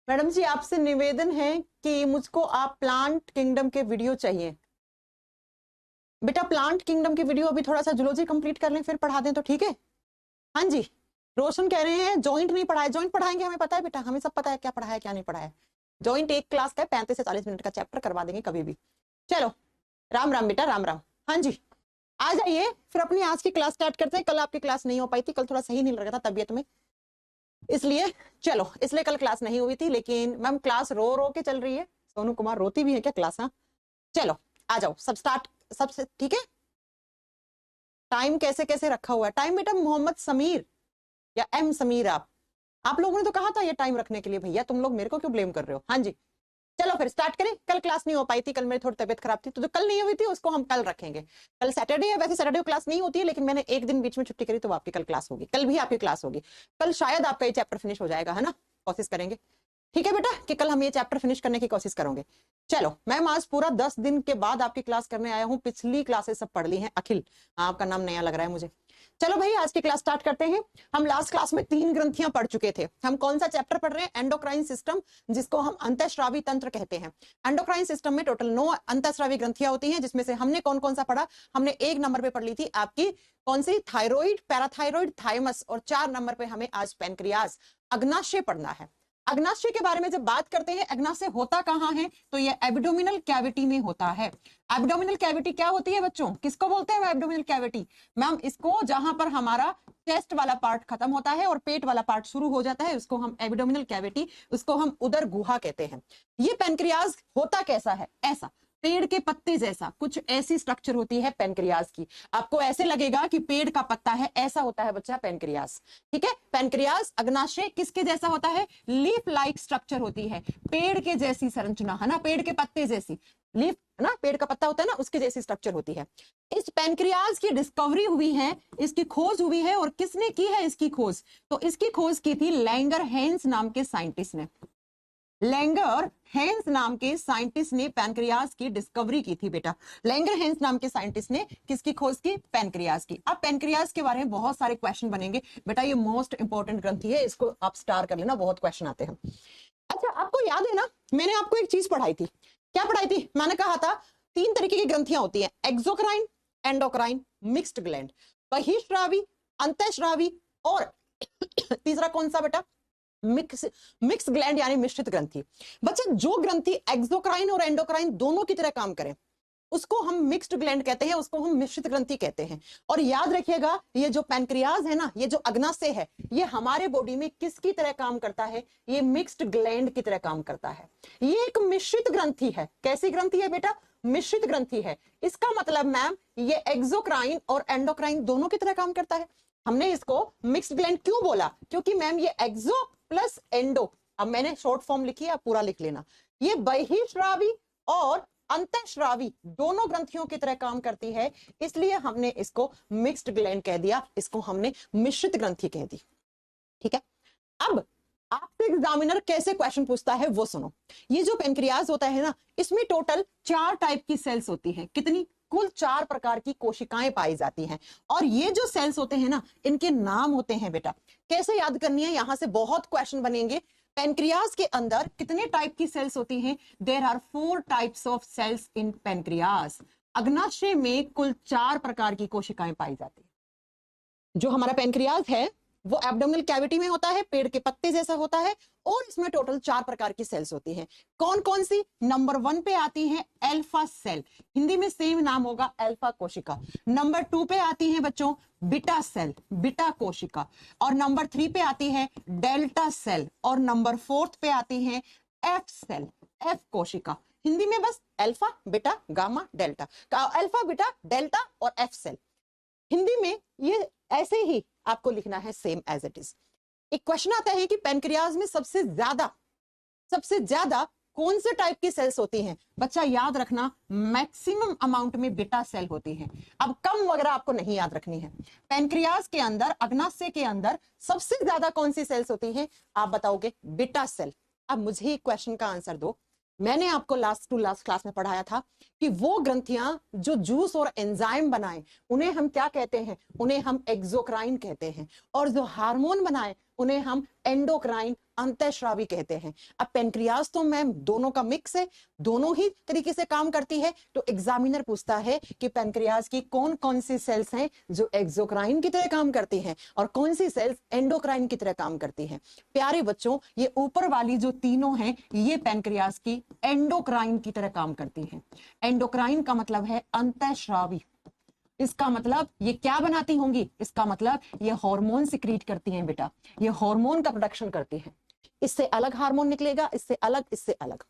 Madam जी आपसे निवेदन है कि मुझको आप प्लांट किंगडम के वीडियो चाहिए। बेटा प्लांट किंगडम की वीडियो अभी थोड़ा सा जूलॉजी कंप्लीट कर लें फिर पढ़ा दें तो ठीक है। हाँ जी, रोशन कह रहे हैं जॉइंट नहीं पढ़ाया। जॉइंट पढ़ाएंगे, हमें पता है बेटा, हमें सब पता है क्या पढ़ाया क्या नहीं पढ़ाया। जॉइंट एक क्लास का 35 से 40 मिनट का चैप्टर करवा देंगे कभी भी। चलो राम राम बेटा, राम राम। हाँ जी, आ जाइए फिर अपनी आज की क्लास स्टार्ट करते हैं। कल आपकी क्लास नहीं हो पाई थी, कल थोड़ा सही नहीं लग रहा था तबियत में, इसलिए चलो इसलिए कल क्लास नहीं हुई थी। लेकिन मैम क्लास रो रो के चल रही है। सोनू कुमार रोती भी है क्या क्लास? हाँ चलो आ जाओ, सब स्टार्ट, सबसे ठीक है। टाइम कैसे कैसे रखा हुआ है? टाइम बेटा मोहम्मद समीर या एम समीर, आप लोगों ने तो कहा था ये टाइम रखने के लिए। भैया तुम लोग मेरे को क्यों ब्लेम कर रहे हो? हाँ जी चलो फिर स्टार्ट करें। कल क्लास नहीं हो पाई थी, कल मेरी थोड़ी तबियत खराब थी, तो जो कल नहीं हुई थी उसको हम कल रखेंगे। कल सैटरडे है, वैसे सैटरडे को क्लास नहीं होती है, लेकिन मैंने एक दिन बीच में छुट्टी करी तो आपकी कल क्लास होगी। कल भी आपकी क्लास होगी। कल शायद आपका ये चैप्टर फिनिश हो जाएगा, है ना? कोशिश करेंगे ठीक है बेटा कि कल हम ये चैप्टर फिनिश करने की कोशिश करेंगे। चलो मैम आज पूरा 10 दिन के बाद आपकी क्लास करने आया हूँ। पिछली क्लासेस सब पढ़ ली हैं। अखिल, आपका नाम नया लग रहा है मुझे। चलो भाई आज की क्लास स्टार्ट करते हैं। हम लास्ट क्लास में 3 ग्रंथियां पढ़ चुके थे। हम कौन सा चैप्टर पढ़ रहे हैं? एंडोक्राइन सिस्टम, जिसको हम अंतःस्रावी तंत्र कहते हैं। एंडोक्राइन सिस्टम में टोटल 9 अंतःस्रावी ग्रंथियां होती हैं, जिसमें से हमने कौन कौन सा पढ़ा? हमने 1 नंबर पे पढ़ ली थी आपकी कौन सी? थायराइड, पैराथायराइड, थाइमस, और 4 नंबर पे हमें आज पेनक्रियाज, अग्नाशय पढ़ना है। अग्नाशय के बारे में जब बात करते हैं, अग्नाशय होता कहां है? तो ये एब्डोमिनल कैविटी में होता है। एब्डोमिनल कैविटी क्या होती है बच्चों? किसको बोलते हैं एब्डोमिनल कैविटी? मैम इसको जहां पर हमारा चेस्ट वाला पार्ट खत्म होता है और पेट वाला पार्ट शुरू हो जाता है, उसको हम एब्डोमिनल कैविटी, उसको हम उदर गुहा कहते हैं। ये पेनक्रियाज होता कैसा है? ऐसा पेड़ के पत्ते जैसा कुछ ऐसी स्ट्रक्चर होती है पेनक्रियाज की। आपको ऐसे लगेगा कि पेड़ का पत्ता है, ऐसा होता है बच्चा पेनक्रियाज। ठीक है, पेनक्रियाज अग्नाशय किसके जैसा होता है? लीफ लाइक स्ट्रक्चर होती है, पेड़ के जैसी संरचना, है ना? पेड़ के पत्ते जैसी लीफ, ना पेड़ का पत्ता होता है ना, उसके जैसी स्ट्रक्चर होती है। इस पेनक्रियाज की डिस्कवरी हुई है, इसकी खोज हुई है। और किसने की है इसकी खोज? तो इसकी खोज की थी लैंगर हेंस नाम के साइंटिस्ट ने। लैंगर हेंस नाम के साइंटिस्ट ने पैनक्रियाज की डिस्कवरी की थी बेटा। लैंगर हेंस नाम के साइंटिस्ट ने किसकी खोज की? पैनक्रियाज की। अब पैनक्रियाज के बारे में बहुत सारे क्वेश्चन बनेंगे बेटा, ये मोस्ट इंपॉर्टेंट ग्रंथि है, इसको आप स्टार कर लेना, बहुत क्वेश्चन आते हैं। अच्छा आपको याद है ना, मैंने आपको एक चीज पढ़ाई थी। क्या पढ़ाई थी? मैंने कहा था 3 तरीके की ग्रंथियां होती हैं, एक्सोक्राइन, एंडोक्राइन, मिक्स्ड ग्लैंड। बहिःस्रावी, अंतःस्रावी और तीसरा कौन सा बेटा? मिक्स ग्लैंड यानी मिश्रित ग्रंथि। बच्चा जो ग्रंथि एक्सोक्राइन और एंडोक्राइन दोनों की तरह काम करें उसको हम मिक्स्ड ग्लैंड कहते हैं, उसको हम मिश्रित ग्रंथि कहते हैं। और याद रखिएगा ये जो पैनक्रियाज है ना, ये जो अग्नाशय है, ये हमारे बॉडी में किसकी तरह काम करता है? ये मिक्स्ड ग्लैंड की तरह काम करता है। ये एक मिश्रित ग्रंथि है। कैसी ग्रंथि है बेटा? मिश्रित ग्रंथि है। इसका मतलब मैम ये एक्सोक्राइन और एंडोक्राइन दोनों की तरह काम करता है। हमने इसको मिक्स्ड ग्लैंड क्यों बोला? क्योंकि मैम ये एक्सो प्लस एंडो, अब मैंने शॉर्ट फॉर्म लिखी है, आप पूरा लिख लेना। ये बहिःस्रावी और अंतःस्रावी दोनों ग्रंथियों की तरह काम करती है, इसलिए हमने इसको मिक्स्ड ग्लैंड कह दिया, इसको हमने मिश्रित ग्रंथि कह दी। ठीक है, अब आपसे एग्जामिनर कैसे क्वेश्चन पूछता है वो सुनो। ये जो पेनक्रियाज होता है ना, इसमें टोटल 4 टाइप की सेल्स होती हैं। कितनी? कुल 4 प्रकार की कोशिकाएं पाई जाती हैं। और ये जो सेल्स होते हैं ना, इनके नाम होते हैं बेटा। कैसे याद करनी है? यहां से बहुत क्वेश्चन बनेंगे। पेनक्रियाज के अंदर कितने टाइप की सेल्स होती हैं? There are 4 types of cells in pancreas. अग्नाशय में कुल 4 प्रकार की कोशिकाएं पाई जाती है। जो हमारा पेनक्रियाज है वो एब्डोमिनल कैविटी में होता है, पेड़ के पत्ते जैसा होता है, और इसमें टोटल 4 प्रकार की सेल्स होती हैं। कौन कौन सी? नंबर 1 पे आती है अल्फा सेल, हिंदी में सेम नाम होगा अल्फा कोशिका। नंबर 2 पे आती है बच्चों बीटा सेल, बीटा कोशिका। और नंबर 3 पे आती है डेल्टा सेल। और नंबर 4 पे आती है एफ सेल, एफ कोशिका। हिंदी में बस alpha, beta, gamma, delta, alpha, beta, delta और एफ सेल। हिंदी में ये ऐसे ही आपको लिखना है, सेम एज इट इज। एक क्वेश्चन आता है कि पेनक्रियाज में सबसे ज्यादा कौन से टाइप की सेल्स होती हैं? बच्चा याद रखना मैक्सिमम अमाउंट में बीटा सेल होती हैं। अब कम वगैरह आपको नहीं याद रखनी है। पेनक्रियाज के अंदर, अग्नाशय के अंदर सबसे ज्यादा कौन सी सेल्स होती हैं? आप बताओगे बीटा सेल। अब मुझे क्वेश्चन का आंसर दो। मैंने आपको लास्ट क्लास में पढ़ाया था कि वो ग्रंथियां जो जूस और एंजाइम बनाए उन्हें हम क्या कहते हैं? उन्हें हम एक्सोक्राइन कहते हैं। और जो हार्मोन बनाए उन्हें हम एंडोक्राइन अंतःस्रावी कहते हैं। अब पेनक्रियाज तो मैम दोनों का मिक्स है, दोनों ही तरीके से काम करती है। तो एग्जामिनर पूछता है कि पेनक्रियाज की कौन कौन सी सेल्स हैं जो एक्सोक्राइन की तरह काम करती हैं और कौन सी सेल्स एंडोक्राइन की तरह काम करती हैं। प्यारे बच्चों, ये ऊपर वाली जो तीनों हैं ये पेनक्रियाज की एंडोक्राइन की तरह काम करती हैं। एंडोक्राइन का मतलब है अंतःस्रावी। इसका मतलब ये क्या बनाती होंगी? इसका मतलब ये हार्मोन सिक्रीट करती हैं बेटा, ये हार्मोन का प्रोडक्शन करती हैं। इससे अलग हार्मोन निकलेगा, इससे अलग, इससे अलग,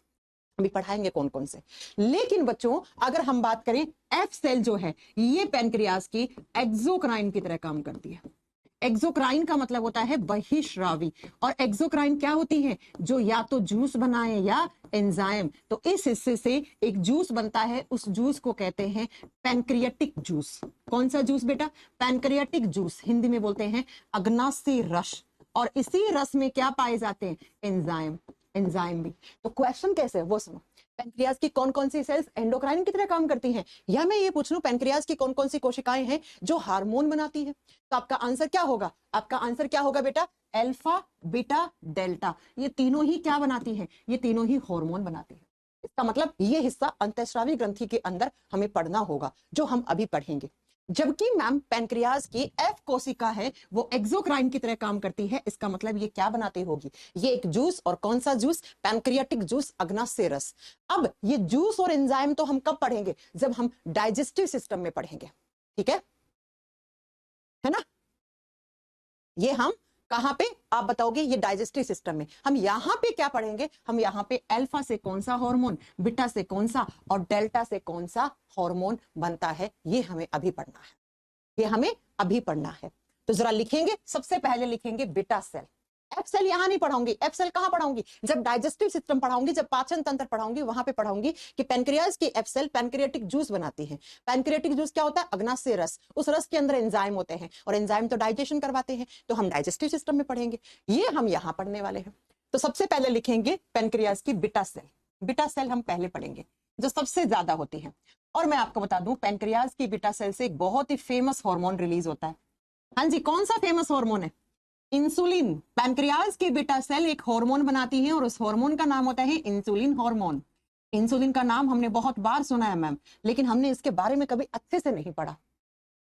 अभी पढ़ाएंगे कौन कौन से। लेकिन बच्चों अगर हम बात करें एफ सेल जो है ये पेनक्रियाज की एक्सोक्राइन की तरह काम करती है। एक्सोक्राइन का मतलब होता है बहिश्रावी, और एक्सोक्राइन क्या होती है? जो या तो जूस बनाए या एंजाइम। तो इस हिस्से से एक जूस बनता है, उस जूस को कहते हैं पैनक्रियाटिक जूस। कौन सा जूस बेटा? पैनक्रियाटिक जूस, हिंदी में बोलते हैं अग्नाशय रस। और इसी रस में क्या पाए जाते हैं? एंजाइम, एंजाइम भी। तो क्वेश्चन कैसे है वो सुनो। पेनक्रियाज की कौन कौन सी सेल्स एंडोक्राइन की तरह काम करती हैं, या मैं ये पूछ लूं पेनक्रियाज की कौन कौन सी कोशिकाएं हैं जो हार्मोन बनाती है, तो आपका आंसर क्या होगा? आपका आंसर क्या होगा बेटा? Alpha, beta, delta. ये तीनों ही क्या बनाती हैं? ये तीनों ही हार्मोन बनाती है। इसका मतलब ये हिस्सा अंतःस्रावी ग्रंथि के अंदर हमें पढ़ना होगा, जो हम अभी पढ़ेंगे। जबकि मैम पेनक्रियाज की एफ कोशिका है वो एक्सोक्राइन की तरह काम करती है। इसका मतलब ये क्या बनाती होगी? ये एक जूस, और कौन सा जूस? पैनक्रियाटिक जूस, अग्नाशय रस। अब ये जूस और एंजाइम तो हम कब पढ़ेंगे? जब हम डाइजेस्टिव सिस्टम में पढ़ेंगे, ठीक है ना? ये हम कहां पे आप बताओगे? ये डाइजेस्टिव सिस्टम में। हम यहां पे क्या पढ़ेंगे? हम यहां पे अल्फा से कौन सा हार्मोन, बीटा से कौन सा, और डेल्टा से कौन सा हार्मोन बनता है, ये हमें अभी पढ़ना है। ये हमें अभी पढ़ना है। तो जरा लिखेंगे, सबसे पहले लिखेंगे बीटा सेल। एफ सेल यहां नहीं पढ़ाऊंगी। एफ सेल कहां पढ़ाऊंगी? जब डाइजेस्टिव सिस्टम पढ़ाऊंगी, जब पाचन तंत्र पढ़ाऊंगी, वहां पे पढ़ाऊंगी कि पेनक्रियाज की एफ सेल पैनक्रियाटिक जूस बनाती है। पैनक्रियाटिक जूस क्या होता है? अग्नाशय रस। उस रस के अंदर एंजाइम होते हैं, और एंजाइम तो डाइजेशन करवाते हैं, तो हम डाइजेस्टिव सिस्टम में पढ़ेंगे। ये हम यहां पढ़ने वाले हैं। तो सबसे पहले लिखेंगे पेनक्रियाज की बीटा सेल। बीटा सेल हम पहले पढ़ेंगे, जो सबसे ज्यादा होती है। और मैं आपको बता दूं पेनक्रियाज की बीटा सेल से एक बहुत ही फेमस हार्मोन रिलीज होता है। हाँ जी, कौन सा फेमस हार्मोन है? इंसुलिन। पैनक्रियाज की बीटा सेल एक हार्मोन बनाती है, और उस हार्मोन का नाम होता है इंसुलिन हार्मोन। इंसुलिन का नाम हमने बहुत बार सुना है मैम, लेकिन हमने इसके बारे में कभी अच्छे से नहीं पढ़ा।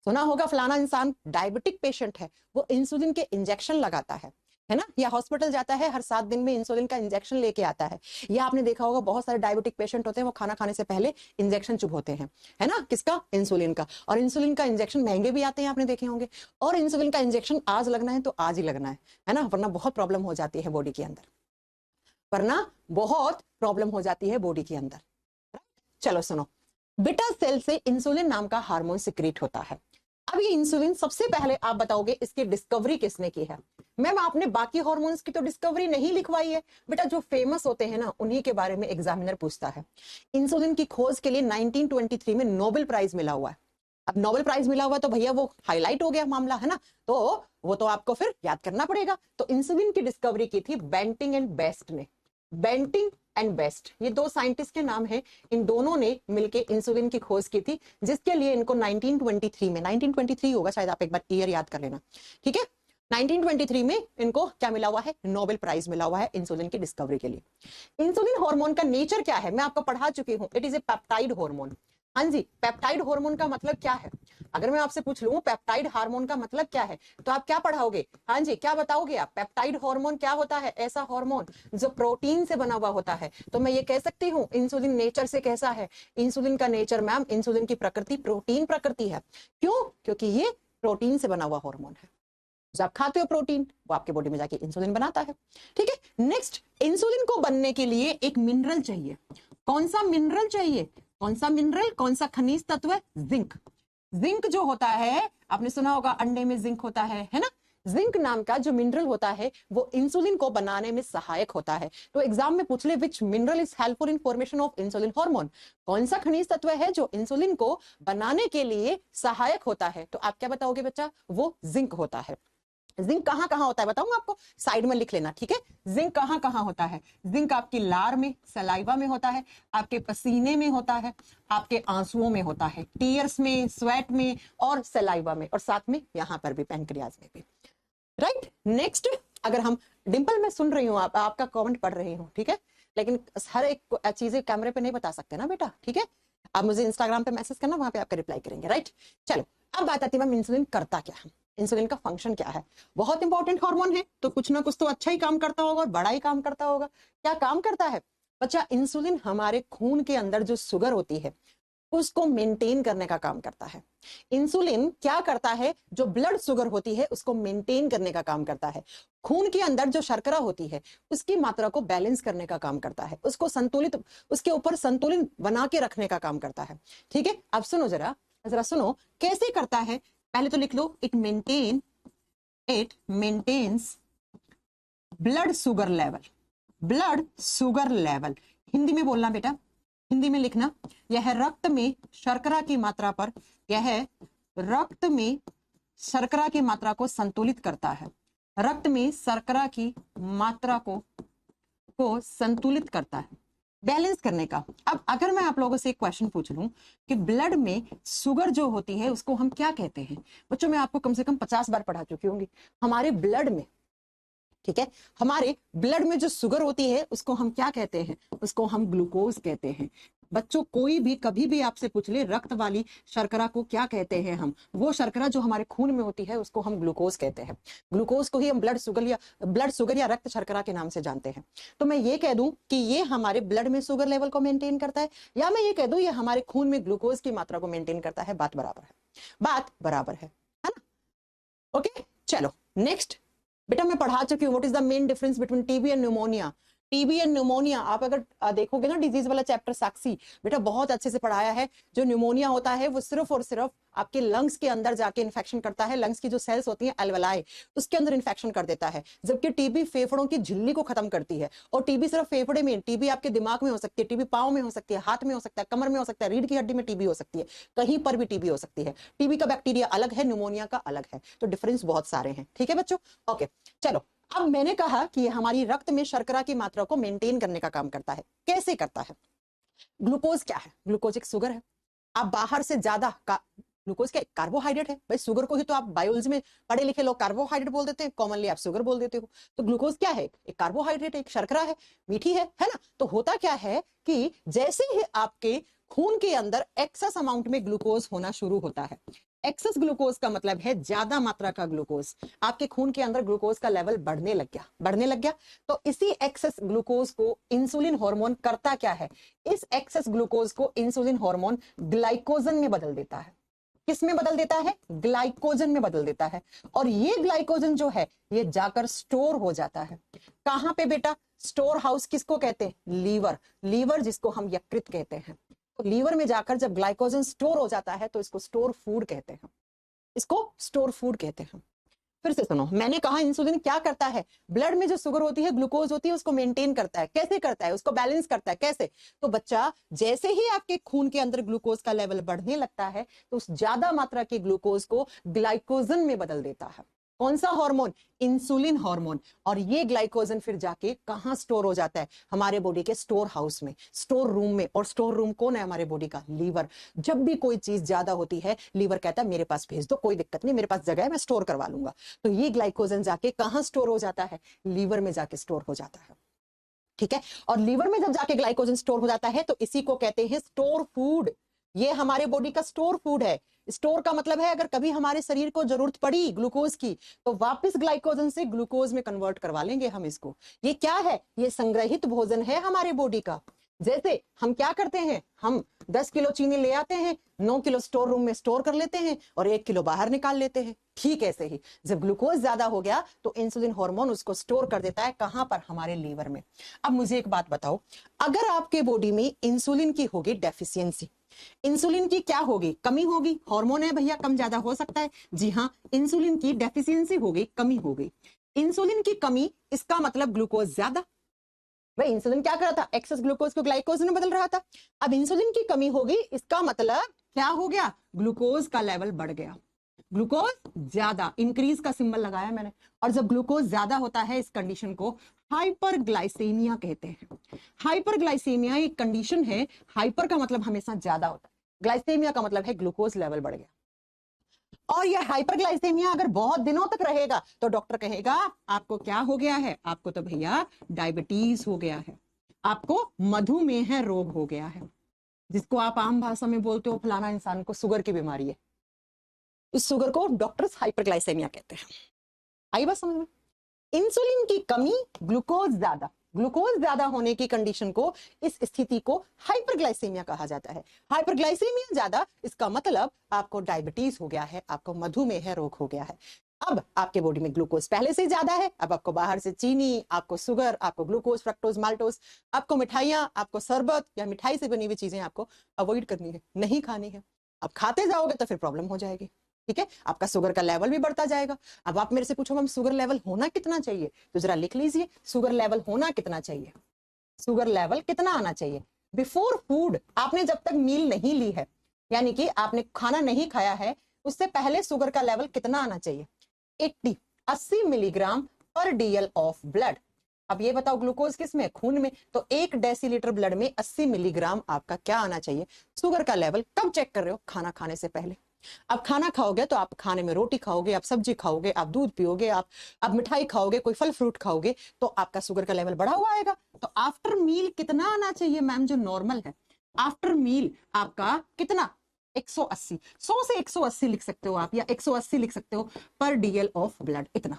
सुना होगा फलाना इंसान डायबिटिक पेशेंट है, वो इंसुलिन के इंजेक्शन लगाता है ना, या हॉस्पिटल जाता है, हर 7 दिन में इंसुलिन का इंजेक्शन लेके आता है। या आपने देखा होगा बहुत सारे डायबिटिक पेशेंट होते हैं, वो खाना खाने से पहले इंजेक्शन चुभोते हैं, है ना, किसका? इंसुलिन का। और इंसुलिन का इंजेक्शन महंगे भी आते हैं, आपने देखे होंगे। और इंसुलिन का इंजेक्शन आज लगना है तो आज ही लगना है ना, वरना बहुत प्रॉब्लम हो जाती है बॉडी के अंदर, वरना बहुत प्रॉब्लम हो जाती है बॉडी के अंदर। चलो सुनो, बीटा सेल से इंसुलिन नाम का हार्मोन सिक्रीट होता है। अब ये इंसुलिन सबसे पहले आप बताओगे इसकी डिस्कवरी किसने की है? मैम आपने बाकी हार्मोन्स की तो डिस्कवरी नहीं लिखवाई है बेटा, जो फेमस होते हैं ना उन्हीं के बारे में एग्जामिनर पूछता है। इंसुलिन की खोज के लिए 1923 में नोबेल प्राइज मिला हुआ है। अब नोबेल प्राइज मिला हुआ तो भैया वो हाईलाइट हो गया मामला, है ना, तो वो तो आपको फिर याद करना पड़ेगा। तो इंसुलिन की डिस्कवरी की थी बेंटिंग एंड बेस्ट ने। बेंटिंग एंड बेस्ट ये दो साइंटिस्ट के नाम है, इन दोनों ने मिलके इंसुलिन की खोज की थी, जिसके लिए इनको 1923 में, 1923 होगा शायद, आप एक बार ईयर याद कर लेना, ठीक है। 1923 में इनको क्या मिला हुआ है? नोबेल प्राइज मिला हुआ है इंसुलिन की डिस्कवरी के लिए। इंसुलिन हार्मोन का नेचर क्या है मैं आपको पढ़ा चुकी हूं, it is a peptide hormone. हाँ जी, पेप्टाइड हार्मोन का मतलब क्या है? अगर मैं आपसे पूछ लूं पेप्टाइड हार्मोन का मतलब क्या है, तो आप क्या पढ़ाओगे? हाँ जी, क्या बताओगे आप? पेप्टाइड हार्मोन क्या होता है? ऐसा हार्मोन जो प्रोटीन से बना हुआ होता है। तो मैं ये कह सकती हूँ इंसुलिन नेचर से कैसा है? इंसुलिन का नेचर मैम, इंसुलिन की प्रकृति प्रोटीन प्रकृति है। क्यों? क्योंकि ये प्रोटीन से बना हुआ हार्मोन है। जब आप खाते हो प्रोटीन, वो आपके बॉडी में जाके इंसुलिन बनाता है, ठीक है। नेक्स्ट, इंसुलिन को बनने के लिए एक मिनरल चाहिए। कौन सा मिनरल चाहिए? कौन सा मिनरल, कौन सा खनिज तत्व? जिंक। जिंक जो होता है, आपने सुना होगा अंडे में जिंक होता है ना। जिंक नाम का जो मिनरल होता है वो इंसुलिन को बनाने में सहायक होता है। तो एग्जाम में पूछ ले विच mineral is helpful in formation of insulin hormone, कौन सा खनिज तत्व है जो इंसुलिन को बनाने के लिए सहायक होता है, तो आप क्या बताओगे बच्चा? वो जिंक होता है। जिंक कहां कहां होता है बताऊंगा आपको, साइड में लिख लेना, ठीक है। जिंक कहां कहां होता है? जिंक आपकी लार में, सलाइवा में होता है, आपके पसीने में होता है, आपके आंसुओं में होता है, टीयर्स में, स्वेट में और सलाइवा में, और साथ में यहां पर भी पैनक्रियाज में भी, राइट। नेक्स्ट, अगर हम डिंपल मैं सुन रही हूँ, आपका कमेंट पढ़ रही हूँ, ठीक है, लेकिन हर एक चीजें कैमरे पे नहीं बता सकते ना बेटा, ठीक है। आप मुझे इंस्टाग्राम पे मैसेज करना, वहां पे आपका रिप्लाई करेंगे, राइट। चलो अब बात आती है मैम इंसुलिन करता क्या है, इंसुलिन का फंक्शन क्या है। बहुत इंपॉर्टेंट हार्मोन है, तो कुछ ना कुछ तो अच्छा ही काम करता होगा और बड़ा ही काम करता होगा। क्या काम करता है बच्चा? इंसुलिन हमारे खून के अंदर जो शुगर होती है उसको मेंटेन करने का काम करता है। इंसुलिन क्या करता है? जो ब्लड शुगर होती है उसको मेंटेन करने का काम करता है। खून के अंदर जो शर्करा होती है उसकी मात्रा को बैलेंस करने का काम करता है, उसको संतुलित, उसके ऊपर संतुलन बना के रखने का काम करता है, ठीक है। अब सुनो जरा, जरा सुनो कैसे करता है। पहले तो लिख लो, it maintains blood sugar level, blood sugar level. Hindi में बोलना बेटा, हिंदी में लिखना। यह रक्त में शर्करा की मात्रा पर, यह रक्त में शर्करा की मात्रा को संतुलित करता है, रक्त में शर्करा की मात्रा को संतुलित करता है, बैलेंस करने का। अब अगर मैं आप लोगों से एक क्वेश्चन पूछ लूं कि ब्लड में शुगर जो होती है उसको हम क्या कहते हैं? बच्चों मैं आपको कम से कम 50 बार पढ़ा चुकी होंगी। हमारे ब्लड में, ठीक है, हमारे ब्लड में जो शुगर होती है उसको हम क्या कहते हैं? उसको हम ग्लूकोज कहते हैं। बच्चों कोई भी कभी भी आपसे पूछ ले रक्त वाली शर्करा को क्या कहते हैं, हम वो शर्करा जो हमारे खून में होती है उसको हम ग्लूकोज कहते हैं। ग्लूकोज को ही हम ब्लड शुगर या रक्त शर्करा के नाम से जानते हैं। तो मैं ये कह दूं कि ये हमारे ब्लड में शुगर लेवल को मेंटेन करता है, या मैं ये कह दूं ये हमारे खून में ग्लूकोज की मात्रा को मेंटेन करता है। बात बराबर है, बात बराबर है ना? ओके चलो नेक्स्ट। बेटा मैं पढ़ा चुकी हूँ what is the main difference between TB and pneumonia. TB and pneumonia आप अगर देखोगे ना डिजीज वाला चैप्टर साक्षी, बेटा बहुत अच्छे से पढ़ाया है। जो न्यूमोनिया होता है वो सिर्फ और सिर्फ आपके लंग्स के अंदर जाके इन्फेक्शन करता है, लंग्स की जो सेल्स होती हैं एल्वेलाई उसके अंदर इन्फेक्शन कर देता है, जबकि टीबी फेफड़ों की झिल्ली को खत्म करती है। और टीबी सिर्फ फेफड़े में, टीबी आपके दिमाग में हो सकती है, टीबी पाँव में हो सकती है, हाथ में हो सकता है, कमर में हो सकता है, रीढ़ की हड्डी में टीबी हो सकती है, कहीं पर भी टीबी हो सकती है। टीबी का बैक्टीरिया अलग है, न्यूमोनिया का अलग है, तो डिफरेंस बहुत सारे हैं, ठीक है बच्चों। ओके चलो अब मैंने कहा कि ये हमारी रक्त में शर्करा की मात्रा को मेंटेन करने का काम करता है। कैसे करता है? ग्लूकोज क्या है? ग्लूकोज एक शुगर है। आप बाहर से ज्यादा ग्लूकोज क्या कार्बोहाइड्रेट है भाई, शुगर को ही तो आप बायोलॉजी में पढ़े लिखे लोग कार्बोहाइड्रेट बोल देते हैं, कॉमनली आप शुगर बोल देते हो। तो ग्लूकोज क्या है? एक कार्बोहाइड्रेट, एक शर्करा है, मीठी है ना। तो होता क्या है कि जैसे ही आपके खून के अंदर एक्सेस अमाउंट में ग्लूकोज होना शुरू होता है, एक्सेस ग्लूकोज का मतलब है ज्यादा मात्रा का ग्लूकोज, आपके खून के अंदर ग्लूकोज का लेवल बढ़ने लग गया। तो इसी एक्सेस ग्लूकोज को इंसुलिन हार्मोन करता क्या है? इस एक्सेस ग्लूकोज को इंसुलिन हार्मोन ग्लाइकोजन में बदल देता है। किस में बदल देता है? ग्लाइकोजन में बदल देता है। और ये ग्लाइकोजन जो है ये जाकर स्टोर हो जाता है। कहां पे बेटा? स्टोर हाउस किसको कहते हैं? लीवर, लीवर जिसको हम यकृत कहते हैं। तो लीवर में जाकर जब ग्लाइकोजन स्टोर हो जाता है तो इसको स्टोर फूड कहते हैं, इसको स्टोर फूड कहते हैं। फिर से सुनो, मैंने कहा इंसुलिन क्या करता है? ब्लड में जो शुगर होती है, ग्लूकोज होती है, उसको मेंटेन करता है। कैसे करता है? उसको बैलेंस करता है। कैसे? तो बच्चा जैसे ही आपके खून के अंदर ग्लूकोज का लेवल बढ़ने लगता है तो उस ज्यादा मात्रा के ग्लूकोज को ग्लाइकोजन में बदल देता है। कौन सा हार्मोन? Insulin hormone. और ये ग्लाइकोजन फिर जाके कहां स्टोर हो जाता है? हमारे बॉडी के स्टोर हाउस में, स्टोर रूम में। और स्टोर रूम कौन है हमारे बॉडी का? लीवर। जब भी कोई चीज ज्यादा होती है लीवर कहता है मेरे पास भेज दो, कोई दिक्कत नहीं, मेरे पास जगह है, मैं स्टोर करवा लूंगा। तो ये ग्लाइकोजन जाके कहां स्टोर हो जाता है? लीवर में जाके स्टोर हो जाता है, ठीक है। और लीवर में जब जाके ग्लाइकोजन स्टोर हो जाता है तो इसी को कहते हैं स्टोर फूड। ये हमारे बॉडी का स्टोर फूड है। स्टोर का मतलब है अगर कभी हमारे शरीर को जरूरत पड़ी ग्लूकोज की तो वापस ग्लाइकोजन से ग्लूकोज में कन्वर्ट करवा लेंगे हम इसको। ये क्या है? ये संग्रहित भोजन है हमारे बॉडी का। जैसे हम क्या करते हैं, हम 10 किलो चीनी ले आते हैं, 9 किलो स्टोर रूम में स्टोर कर लेते हैं और 1 किलो बाहर निकाल लेते हैं। ठीक ऐसे ही जब ग्लूकोज ज्यादा हो गया तो इंसुलिन हार्मोन उसको स्टोर कर देता है। कहां पर? हमारे लीवर में। अब मुझे एक बात बताओ, अगर आपके बॉडी में इंसुलिन की होगी डेफिशिएंसी, इंसुलिन की क्या होगी? कमी होगी। हार्मोन है भैया, कम ज्यादा हो सकता है। जी हाँ, इंसुलिन की डेफिशिएंसी हो गई, कमी हो गई। इंसुलिन की कमी इसका मतलब ग्लूकोज ज्यादा। भाई इंसुलिन क्या कर रहा था? एक्सेस ग्लूकोज को ग्लाइकोज में बदल रहा था। अब इंसुलिन की कमी होगी, इसका मतलब क्या हो गया? ग्लूकोज का लेवल बढ़ गया, ग्लूकोज ज्यादा, इंक्रीज का सिंबल लगाया मैंने। और जब ग्लूकोज ज्यादा होता है इस कंडीशन को हाइपरग्लाइसेमिया कहते हैं। हाइपरग्लाइसेमिया एक कंडीशन है, हाइपर का मतलब हमेशा ज्यादा होता है, ग्लाइसेमिया का मतलब है ग्लूकोज लेवल बढ़ गया। और ये हाइपरग्लाइसेमिया अगर बहुत दिनों तक रहेगा तो डॉक्टर कहेगा आपको क्या हो गया है, आपको तो भैया डायबिटीज हो गया है, आपको मधुमेह रोग हो गया है, जिसको आप आम भाषा में बोलते हो फलाना इंसान को शुगर की बीमारी है। इस शुगर को डॉक्टर्स हाइपरग्लाइसेमिया कहते हैं। आई बात समझ में? इंसुलिन की कमी, ग्लूकोज ज्यादा होने की कंडीशन को, इस स्थिति को हाइपरग्लाइसेमिया कहा जाता है। हाइपरग्लाइसेमिया ज्यादा, इसका मतलब आपको डायबिटीज हो गया है, आपको मधुमेह रोग हो गया है। अब आपके बॉडी में ग्लूकोज पहले से ज्यादा है, अब आपको बाहर से चीनी, आपको शुगर, आपको ग्लूकोज, फ्रक्टोज, माल्टोज, आपको मिठाइयां, आपको शरबत या मिठाई से बनी हुई चीजें आपको अवॉइड करनी है, नहीं खानी है। अब खाते जाओगे तो फिर प्रॉब्लम हो जाएगी, ठीक है, आपका शुगर का लेवल भी बढ़ता जाएगा। अब आप मेरे से पूछो मैम शुगर लेवल होना कितना चाहिए, तो जरा लिख लीजिए शुगर लेवल होना कितना चाहिए। शुगर लेवल कितना आना चाहिए बिफोर फूड, आपने जब तक मील नहीं ली है, यानी कि आपने खाना नहीं खाया है, उससे पहले शुगर का लेवल कितना आना चाहिए? 80 मिलीग्राम पर डीएल ऑफ ब्लड। अब ये बताओ ग्लूकोज किस में, खून में, तो 1 डेसीलीटर ब्लड में 80 मिलीग्राम आपका क्या आना चाहिए शुगर का लेवल। कब चेक कर रहे हो? खाना खाने से पहले। अब खाना खाओगे तो आप खाने में रोटी खाओगे, आप सब्जी खाओगे, आप दूध पियोगे, आप मिठाई खाओगे, कोई फल फ्रूट खाओगे, तो आपका शुगर का लेवल बढ़ा हुआ आएगा। तो आफ्टर मील कितना आना चाहिए मैम जो नॉर्मल है? आफ्टर मील आपका कितना? 180, 100 से 180 लिख सकते हो आप, या 180 लिख सकते हो पर डीएल ऑफ ब्लड, इतना।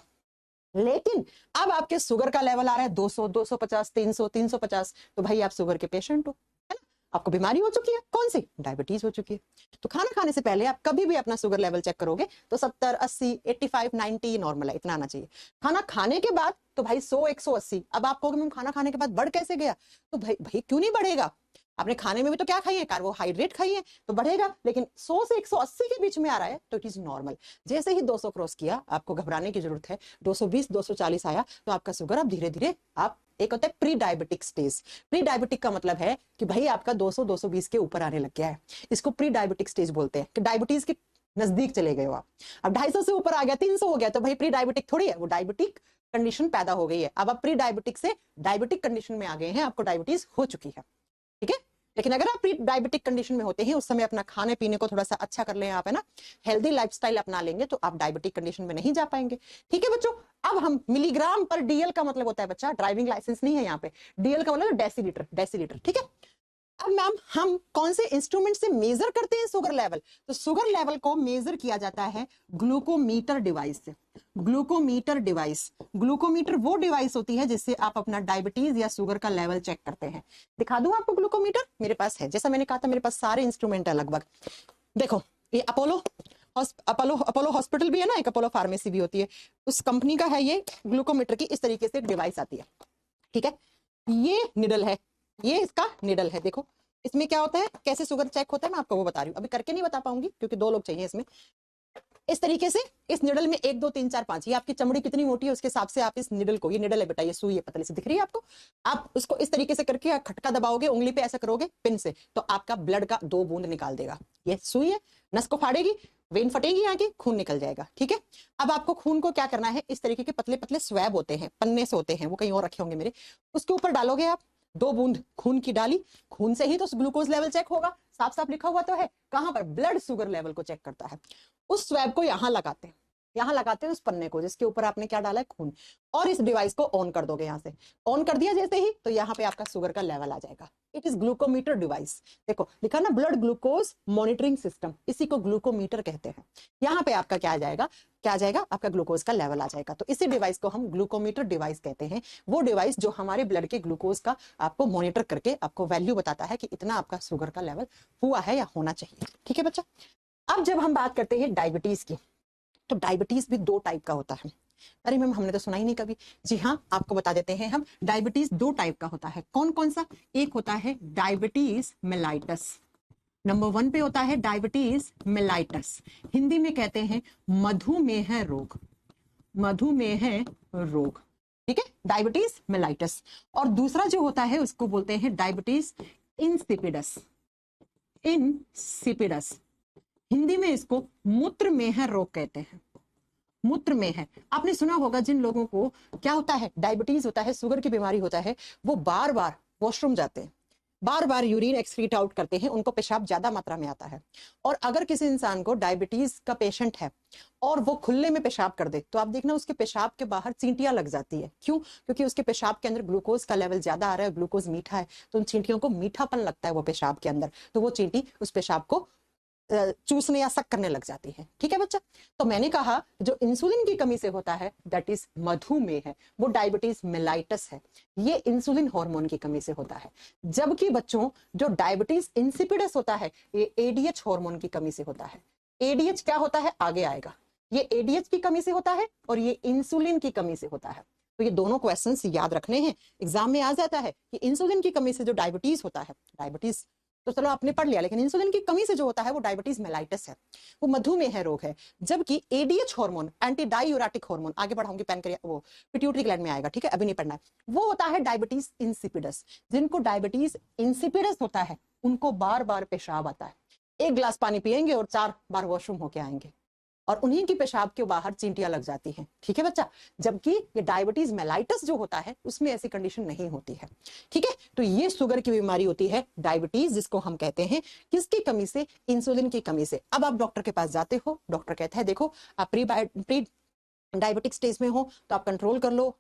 लेकिन अब आपके शुगर का लेवल आ रहा है 200, 250, 300, 350, तो भाई आप शुगर के पेशेंट हो, है ना, आपको बीमारी हो चुकी है, कौन सी? डायबिटीज हो चुकी है। तो खाना खाने से पहले आप कभी भी अपना शुगर लेवल चेक करोगे तो 70, 80, 85, 90 नॉर्मल है, इतना आना चाहिए। खाना खाने के बाद तो भाई 100, 180। अब आप कहोगे मैम खाना खाने के बाद बढ़ कैसे गया? तो भाई क्यों नहीं बढ़ेगा? आपने खाने में भी तो क्या खाई है? कार्बोहाइड्रेट खाई है, तो बढ़ेगा। लेकिन 100 से 180 के बीच में आ रहा है तो इट इज नॉर्मल। जैसे ही 200 क्रॉस किया, आपको घबराने की जरूरत है। 220, 240 आया तो आपका शुगर अब धीरे धीरे आप, एक होता है pre diabetic stage. Pre diabetic का मतलब है कि भाई आपका 200, 220 के ऊपर आने लग गया है, इसको प्री डायबिटिक स्टेज बोलते हैं, कि डायबिटीज के नजदीक चले गए हो आप। अब 250 से ऊपर आ गया, 300 हो गया, तो भाई प्री डायबिटिक थोड़ी है, वो डायबिटिक कंडीशन पैदा हो गई है। अब आप प्री डायबिटिक से डायबिटिक कंडीशन में आ गए हैं, आपको डायबिटीज हो चुकी है, ठीक है। लेकिन अगर आप प्री डायबिटिक कंडीशन में होते हैं, उस समय अपना खाने पीने को थोड़ा सा अच्छा कर लें आप, है ना, हेल्दी लाइफस्टाइल अपना लेंगे, तो आप डायबिटिक कंडीशन में नहीं जा पाएंगे, ठीक है बच्चों। अब हम मिलीग्राम पर डीएल का मतलब होता है बच्चा, ड्राइविंग लाइसेंस नहीं है यहाँ पे, डीएल का मतलब डेसीलीटर, डेसीलीटर, ठीक है। अब मैम हम कौन से इंस्ट्रूमेंट से मेजर करते हैं शुगर लेवल? तो शुगर लेवल को मेजर किया जाता है ग्लूकोमीटर डिवाइस से। ग्लूकोमीटर डिवाइस, ग्लूकोमीटर वो डिवाइस होती है जिससे आप अपना डायबिटीज या शुगर का लेवल चेक करते हैं। दिखा दूं आपको ग्लूकोमीटर? मेरे पास है, जैसा मैंने कहा था मेरे पास सारे इंस्ट्रूमेंट है लगभग। देखो ये अपोलो अपोलो हॉस्पिटल भी है ना, एक अपोलो फार्मेसी भी होती है, उस कंपनी का है ये ग्लूकोमीटर की इस तरीके से डिवाइस आती है, ठीक है। ये निडल है, ये इसका निडल है, देखो इसमें क्या होता है, कैसे शुगर चेक होता है, मैं आपको वो बता रही हूँ। अभी करके नहीं बता पाऊंगी क्योंकि 2 लोग चाहिए इसमें। इस तरीके से इस निडल में 1, 2, 3, 4, 5, ये आपकी चमड़ी कितनी मोटी है उसके हिसाब से आप इस निडल को, ये निडल है बेटा, ये सुई है पतली सी दिख रही है आपको, आप उसको इस तरीके से करके खटका दबाओगे उंगली पे, ऐसा करोगे पिन से, तो आपका ब्लड का 2 बूंद निकाल देगा। ये सुई है, नस को फाड़ेगी, वेन फटेगी यहाँ की, खून निकल जाएगा, ठीक है। अब आपको खून को क्या करना है, इस तरीके के पतले पतले स्वैब होते हैं, पन्ने से होते हैं, वो कहीं और रखे होंगे मेरे, उसके ऊपर डालोगे आप 2 बूंद खून की डाली, खून से ही तो ग्लूकोज लेवल चेक होगा, साफ साफ लिखा हुआ तो है, कहां पर? ब्लड शुगर लेवल को चेक करता है। उस स्वैब को यहां लगाते हैं उस पन्ने को जिसके ऊपर आपने क्या डाला है, खून, और इस डिवाइस को ऑन कर दोगे, यहां से ऑन कर दिया जैसे ही, तो यहाँ पे आपका शुगर का लेवल आ जाएगा। इट इज ग्लूकोमीटर डिवाइस, देखो लिखा ना, ब्लड ग्लूकोज मॉनिटरिंग सिस्टम, इसी को ग्लूकोमीटर कहते हैं। यहाँ पे आपका क्या आ जाएगा, आपका ग्लूकोज का लेवल आ जाएगा। तो इसी डिवाइस को हम ग्लूकोमीटर डिवाइस कहते हैं, वो डिवाइस जो हमारे ब्लड के ग्लूकोज का आपको मॉनिटर करके आपको वैल्यू बताता है कि इतना आपका शुगर का लेवल हुआ है या होना चाहिए, ठीक है बच्चा। अब जब हम बात करते हैं डायबिटीज की, तो डायबिटीज भी 2 टाइप का होता है। अरे मैम हमने तो सुना ही नहीं कभी। जी हाँ, आपको बता देते हैं हम, डायबिटीज 2 टाइप का होता है। कौन कौन सा? एक होता है डायबिटीज मेलाइटस, नंबर 1 पे होता है डायबिटीज मेलाइटस, हिंदी में कहते हैं मधुमेह रोग, मधुमेह रोग, ठीक है, डायबिटीज मेलाइटस। और दूसरा जो होता है उसको बोलते हैं डायबिटीज इंसिपिडस, इंसिपिडस, हिंदी में इसको मूत्रमेह रोग कहते हैं। मूत्रमेह, आपने सुना होगा जिन लोगों को क्या होता है, डायबिटीज होता है, शुगर की बीमारी होता है, वो बार बार वॉशरूम जाते हैं, बार बार यूरिन एक्सक्रीट आउट करते हैं, उनको पेशाब ज्यादा मात्रा में आता है। और अगर किसी इंसान को डायबिटीज का पेशेंट है और वो खुले में पेशाब कर दे, तो आप देखना उसके पेशाब के बाहर चींटियां लग जाती है। क्यों? क्योंकि उसके पेशाब के अंदर ग्लूकोज का लेवल ज्यादा आ रहा है, ग्लूकोज मीठा है, तो उन चींटियों को मीठापन लगता है वो पेशाब के अंदर, तो वो चींटी उस पेशाब को चूसने या सक करने लग जाती है। ठीक है बच्चा? तो मैंने कहा जो इंसुलिन की कमी से होता है दैट इज मधुमेह है, वो डायबिटीज मेलाइटस है, ये इंसुलिन हार्मोन की कमी से होता है। जबकि बच्चों जो डायबिटीज इंसिपिडस होता है ये एडीएच हार्मोन की कमी से होता है। एडीएच क्या होता है आगे आएगा। ये एडीएच की कमी से होता है और ये इंसुलिन की कमी से होता है। तो ये दोनों क्वेश्चंस याद रखने हैं, एग्जाम में आ जाता है कि इंसुलिन की कमी से जो डायबिटीज होता है, डायबिटीज तो चलो आपने पढ़ लिया, लेकिन इंसुलिन की कमी से जो होता है वो डायबिटीज मेलाइटस है, वो मधुमेह रोग है। जबकि ADH hormone, anti diuretic hormone, आगे बढ़ाऊंगी पैनक्रिया वो पिट्यूटरी ग्लैंड में आएगा, ठीक है, अभी नहीं पढ़ना है, वो होता है डायबिटीज इंसिपिडस। जिनको डायबिटीज इंसिपिडस होता है उनको बार बार पेशाब आता है, एक गिलास पानी पिएंगे और 4 बार वॉशरूम होके आएंगे, और उन्हीं की पेशाब के बाहर चींटियां लग जाती हैं। ठीक है बच्चा? जबकि ये डायबिटीज मेलाइटस जो होता है उसमें ऐसी कंडीशन नहीं होती है। ठीक है? तो ये शुगर की बीमारी होती है डायबिटीज, जिसको हम कहते हैं किसकी कमी से? इंसुलिन की कमी से। अब आप डॉक्टर के पास जाते हो, डॉक्टर कहता है देखो आप प्री डायबिटिक स्टेज में हो तो आप कंट्रोल कर लो,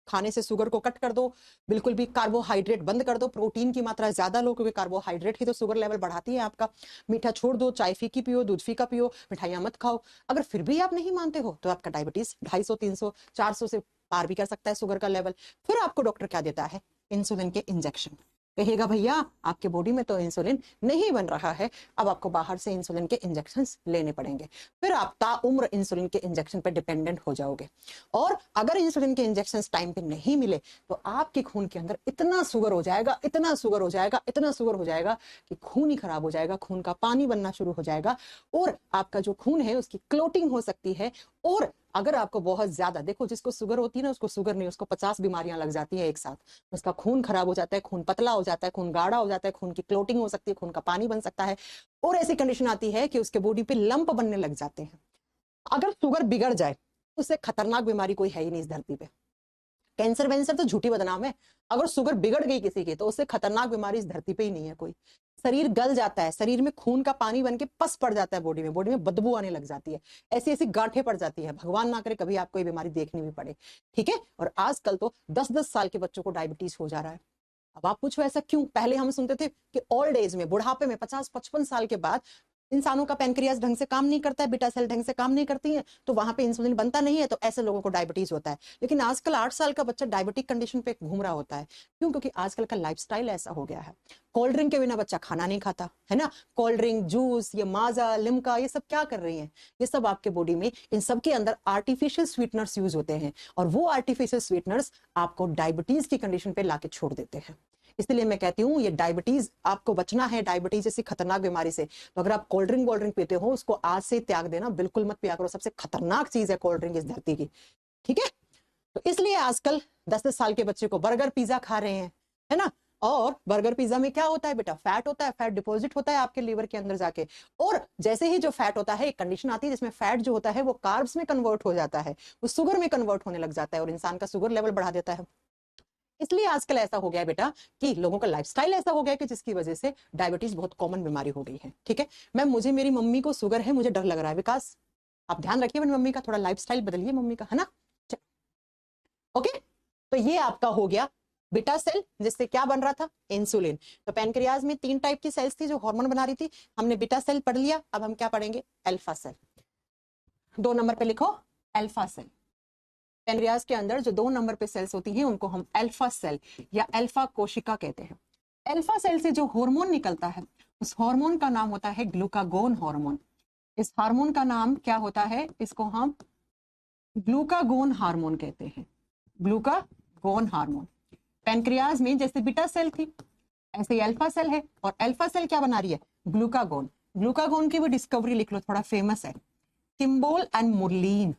खाने से शुगर को कट कर दो, बिल्कुल भी कार्बोहाइड्रेट बंद कर दो, प्रोटीन की मात्रा ज्यादा लो, क्योंकि कार्बोहाइड्रेट ही तो शुगर लेवल बढ़ाती है आपका। मीठा छोड़ दो, चाय फीकी पियो, दूध फीका पियो, मिठाइयां मत खाओ। अगर फिर भी आप नहीं मानते हो तो आपका डायबिटीज 250, 300, 400 से पार भी कर सकता है शुगर का लेवल। फिर आपको डॉक्टर क्या देता है? इंसुलिन के इंजेक्शन। कहेगा भैया आपके बॉडी में तो इंसुलिन नहीं बन रहा है, अब आपको बाहर से इंसुलिन के इंजेक्शन लेने पड़ेंगे। फिर आप ताउम्र इंसुलिन के इंजेक्शन पर डिपेंडेंट हो जाओगे। और अगर इंसुलिन के इंजेक्शन टाइम पे नहीं मिले तो आपके खून के अंदर इतना शुगर हो जाएगा, इतना शुगर हो जाएगा, इतना शुगर हो जाएगा कि खून ही खराब हो जाएगा, खून का पानी बनना शुरू हो जाएगा, और आपका जो खून है उसकी क्लोटिंग हो सकती है। और अगर आपको बहुत ज्यादा, देखो जिसको शुगर होती है ना उसको शुगर नहीं, उसको 50 बीमारियां लग जाती है एक साथ। उसका खून खराब हो जाता है, खून पतला हो जाता है, खून गाढ़ा हो जाता है, खून की क्लोटिंग हो सकती है, खून का पानी बन सकता है, और ऐसी कंडीशन आती है कि उसके बॉडी पे लंप बनने लग जाते हैं। अगर शुगर बिगड़ जाए उससे खतरनाक बीमारी कोई है ही नहीं इस धरती पे। कैंसर वैंसर तो झूठी बदनाम है, अगर शुगर बिगड़ गई किसी की तो उससे खतरनाक बीमारी इस धरती पे ही नहीं है कोई। शरीर गल जाता है, शरीर में खून का पानी बन के पस पड़ जाता है, बॉडी में बदबू आने लग जाती है, ऐसी ऐसी गांठें पड़ जाती है। भगवान ना करे कभी आपको ये बीमारी देखनी भी पड़े। ठीक है? और आजकल तो 10-10 साल के बच्चों को डायबिटीज हो जा रहा है। अब आप पूछो ऐसा क्यों? पहले हम सुनते थे कि ओल्ड एज में, बुढ़ापे में, 50-55 साल के बाद इंसानों का पैनक्रियाज ढंग से काम नहीं करता है, बीटा सेल ढंग से काम नहीं करती है, तो वहां पे इंसुलिन बनता नहीं है, तो ऐसे लोगों को डायबिटीज होता है। लेकिन आजकल 8 साल का बच्चा डायबिटिक कंडीशन पे घूम रहा होता है। क्यों? क्योंकि आजकल का लाइफस्टाइल ऐसा हो गया है। कोल्ड ड्रिंक के बिना बच्चा खाना नहीं खाता है ना। कोल्ड ड्रिंक, जूस, ये माजा, लिम्का, ये सब क्या कर रही है? ये सब आपके बॉडी में, इन सब के अंदर आर्टिफिशियल स्वीटनर्स यूज होते हैं, और वो आर्टिफिशियल स्वीटनर्स आपको डायबिटीज की कंडीशन पे लाके छोड़ देते हैं। इसलिए मैं कहती हूँ ये डायबिटीज, आपको बचना है डायबिटीज जैसी खतरनाक बीमारी से, तो अगर आप कोल्ड ड्रिंक पीते हो उसको आज से त्याग देना, बिल्कुल मत पिया करो। सबसे खतरनाक चीज है कोल्ड ड्रिंक इस धरती की। ठीक है? तो इसलिए आजकल 10-10 साल के बच्चे को बर्गर पिज्जा खा रहे हैं, है ना। और बर्गर पिज्जा में क्या होता है बेटा? फैट होता है, फैट डिपॉजिट होता है आपके लीवर के अंदर जाके, और जैसे ही जो फैट होता है, एक कंडीशन आती है जिसमें फैट जो होता है वो कार्ब्स में कन्वर्ट हो जाता है, वो शुगर में कन्वर्ट होने लग जाता है, और इंसान का शुगर लेवल बढ़ा देता है। इसलिए आजकल ऐसा हो गया है बेटा कि लोगों का लाइफस्टाइल ऐसा हो गया है कि जिसकी वजह से डायबिटीज बहुत कॉमन बीमारी हो गई है। ठीक है? मैम मुझे, मेरी मम्मी को शुगर है, मुझे डर लग रहा है। विकास आप ध्यान रखिए अपनी मम्मी का, थोड़ा लाइफस्टाइल बदलिए मम्मी का, है ना। ओके, तो ये आपका हो गया बीटा सेल, जिससे क्या बन रहा था? इंसुलिन। तो पैनक्रियाज में 3 टाइप की सेल्स थी जो हार्मोन बना रही थी, हमने बीटा सेल पढ़ लिया। अब हम क्या पढ़ेंगे? Alpha cell. 2 नंबर पे लिखो अल्फा सेल। पैनक्रियाज के अंदर जो 2 नंबर पे सेल्स होती हैं उनको हम अल्फा सेल या अल्फा कोशिका कहते हैं। अल्फा सेल से जो हार्मोन निकलता है उस हार्मोन का नाम होता है ग्लूकागोन हार्मोन। इस हार्मोन का नाम क्या होता है? इसको हम ग्लूकागोन हार्मोन कहते हैं, ग्लूकागोन हार्मोन। पैनक्रियाज में जैसे बीटा सेल थी ऐसे ही अल्फा सेल है, और अल्फा सेल क्या बना रही है? ग्लूकागोन। ग्लूकागोन की भी डिस्कवरी लिख लो, थोड़ा फेमस है, किम्बोल एंड मुरलीन।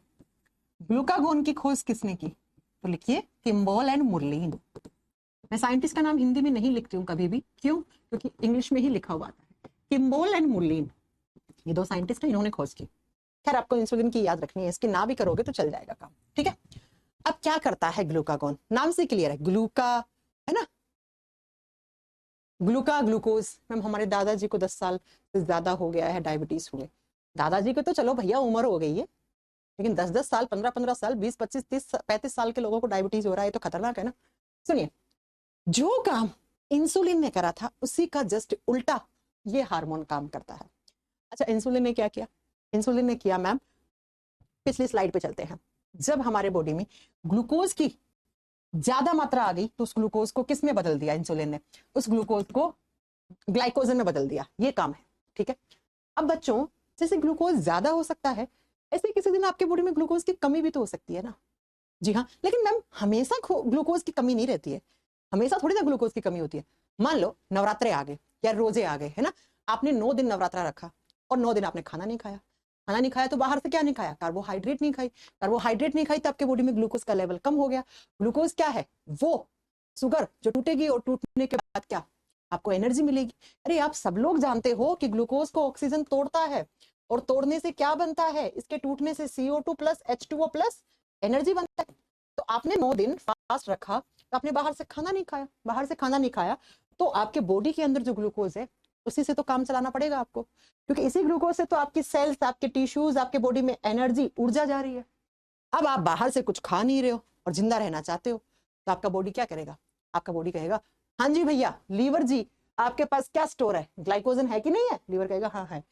ग्लूकागोन की खोज किसने की? तो लिखिए किम्बोल एंड मुरलीन। मैं साइंटिस्ट का नाम हिंदी में नहीं लिखती हूँ कभी भी, क्यों? क्योंकि इंग्लिश में ही लिखा हुआ आता है। किम्बोल एंड मुरलीन, ये 2 साइंटिस्ट हैं, इन्होंने खोज की। खैर आपको इंसुलिन की याद रखनी है, इसकी ना भी करोगे तो चल जाएगा काम। ठीक है? अब क्या करता है ग्लूकागोन? नाम से क्लियर है, ग्लूका, है ना, ग्लूकोज मैम हमारे दादाजी को 10 साल से ज्यादा हो गया है, डायबिटीज हुए। दादाजी को तो चलो भैया उम्र हो गई है, लेकिन 10-10 साल, 15-15 साल, 20-25, 30-35 साल के लोगों को डायबिटीज हो रहा है, तो खतरनाक है ना। सुनिए, जो काम इंसुलिन ने करा था उसी का जस्ट उल्टा ये हार्मोन काम करता है। अच्छा, इंसुलिन ने क्या किया? इंसुलिन ने किया मैम, पिछली स्लाइड पे चलते हैं। जब हमारे बॉडी में ग्लूकोज की ज्यादा मात्रा आ गई तो उस ग्लूकोज को किस में बदल दिया? इंसुलिन ने उस ग्लूकोज को ग्लाइकोजन में बदल दिया। ये काम है, ठीक है। अब बच्चों, जैसे ग्लूकोज ज्यादा हो सकता है, ऐसे किसी दिन आपके बॉडी में ग्लूकोज की कमी भी तो हो सकती है ना। जी हाँ, लेकिन मैम हमेशा ग्लूकोज की कमी नहीं रहती है, हमेशा थोड़ी ना ग्लूकोज की कमी होती है। मान लो नवरात्रे आ गए या रोजे आ गए, है ना, आपने 9 दिन नवरात्रा रखा और 9 दिन आपने खाना नहीं खाया। खाना नहीं खाया तो बाहर से क्या नहीं खाया? कार्बोहाइड्रेट नहीं खाई। कार्बोहाइड्रेट नहीं खाई तो आपके बॉडी में ग्लूकोज का लेवल कम हो गया। ग्लूकोज क्या है? वो शुगर जो टूटेगी और टूटने के बाद क्या आपको एनर्जी मिलेगी। अरे आप सब लोग जानते हो कि ग्लूकोज को ऑक्सीजन तोड़ता है, और तोड़ने से क्या बनता है? इसके टूटने से CO2 plus H2O plus energy बनता है। तो आपने 9 दिन फास्ट रखा तो आपने बाहर से खाना नहीं खाया, बाहर से खाना नहीं खाया तो आपके बॉडी के अंदर जो ग्लूकोज है उसी से तो काम चलाना पड़ेगा आपको, क्योंकि इसी ग्लूकोज से तो आपकी सेल्स, आपके टिश्यूज, आपके बॉडी में एनर्जी, ऊर्जा जा रही है। अब आप बाहर से कुछ खा नहीं रहे हो और जिंदा रहना चाहते हो, तो आपका बॉडी क्या करेगा? आपका बॉडी कहेगा, हाँ जी भैया लीवर जी, आपके पास क्या स्टोर है? ग्लाइकोजन है कि नहीं है? लीवर कहेगा हाँ है।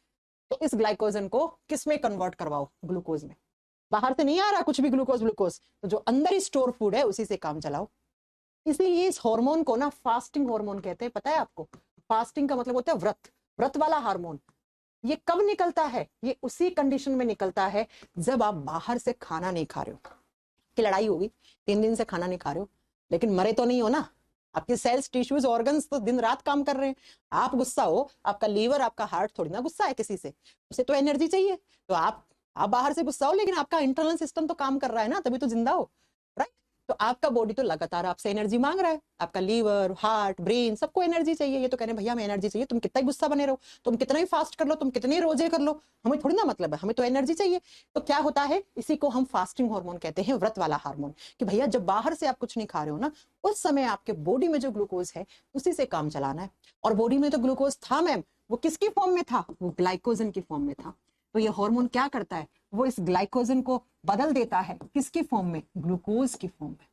तो इस ग्लाइकोजन को किस में कन्वर्ट करवाओ? ग्लूकोज में। बाहर से नहीं आ रहा कुछ भी ग्लूकोज ग्लूकोज, तो जो अंदर ही स्टोर फूड है उसी से काम चलाओ। इसीलिए इस हार्मोन को ना फास्टिंग हार्मोन कहते हैं, पता है आपको? फास्टिंग का मतलब होता है व्रत, व्रत वाला हार्मोन। ये कब निकलता है? ये उसी कंडीशन में निकलता है जब आप बाहर से खाना नहीं खा रहे हो। कि लड़ाई होगी, 3 दिन से खाना नहीं खा रहे हो, लेकिन मरे तो नहीं हो ना, आपके सेल्स, टिश्यूज, ऑर्गन्स तो दिन रात काम कर रहे हैं। आप गुस्सा हो, आपका लीवर, आपका हार्ट थोड़ी ना गुस्सा है किसी से, उसे तो एनर्जी चाहिए। तो आप बाहर से गुस्सा हो, लेकिन आपका इंटरनल सिस्टम तो काम कर रहा है ना, तभी तो जिंदा हो, राइट। तो आपका बॉडी तो लगातार आपसे एनर्जी मांग रहा है, आपका लीवर, हार्ट, ब्रेन, सबको एनर्जी चाहिए। ये तो कह रहे हैं भैया हमें एनर्जी चाहिए, तुम कितना ही गुस्सा बने रहो, तुम कितना ही फास्ट कर लो, तुम कितने रोजे कर लो, हमें थोड़ी ना मतलब है, हमें तो एनर्जी चाहिए। तो क्या होता है, इसी को हम फास्टिंग हार्मोन कहते हैं, व्रत वाला हार्मोन। कि भैया जब बाहर से आप कुछ नहीं खा रहे हो ना, उस समय आपके बॉडी में जो ग्लूकोज है उसी से काम चलाना है। और बॉडी में तो ग्लूकोज था मैम, वो किसकी फॉर्म में था? वो ग्लाइकोजन की फॉर्म में था। तो ये हार्मोन क्या करता है? वो इस ग्लाइकोजन को बदल देता है, किसकी फॉर्म में? ग्लूकोज की फॉर्म में।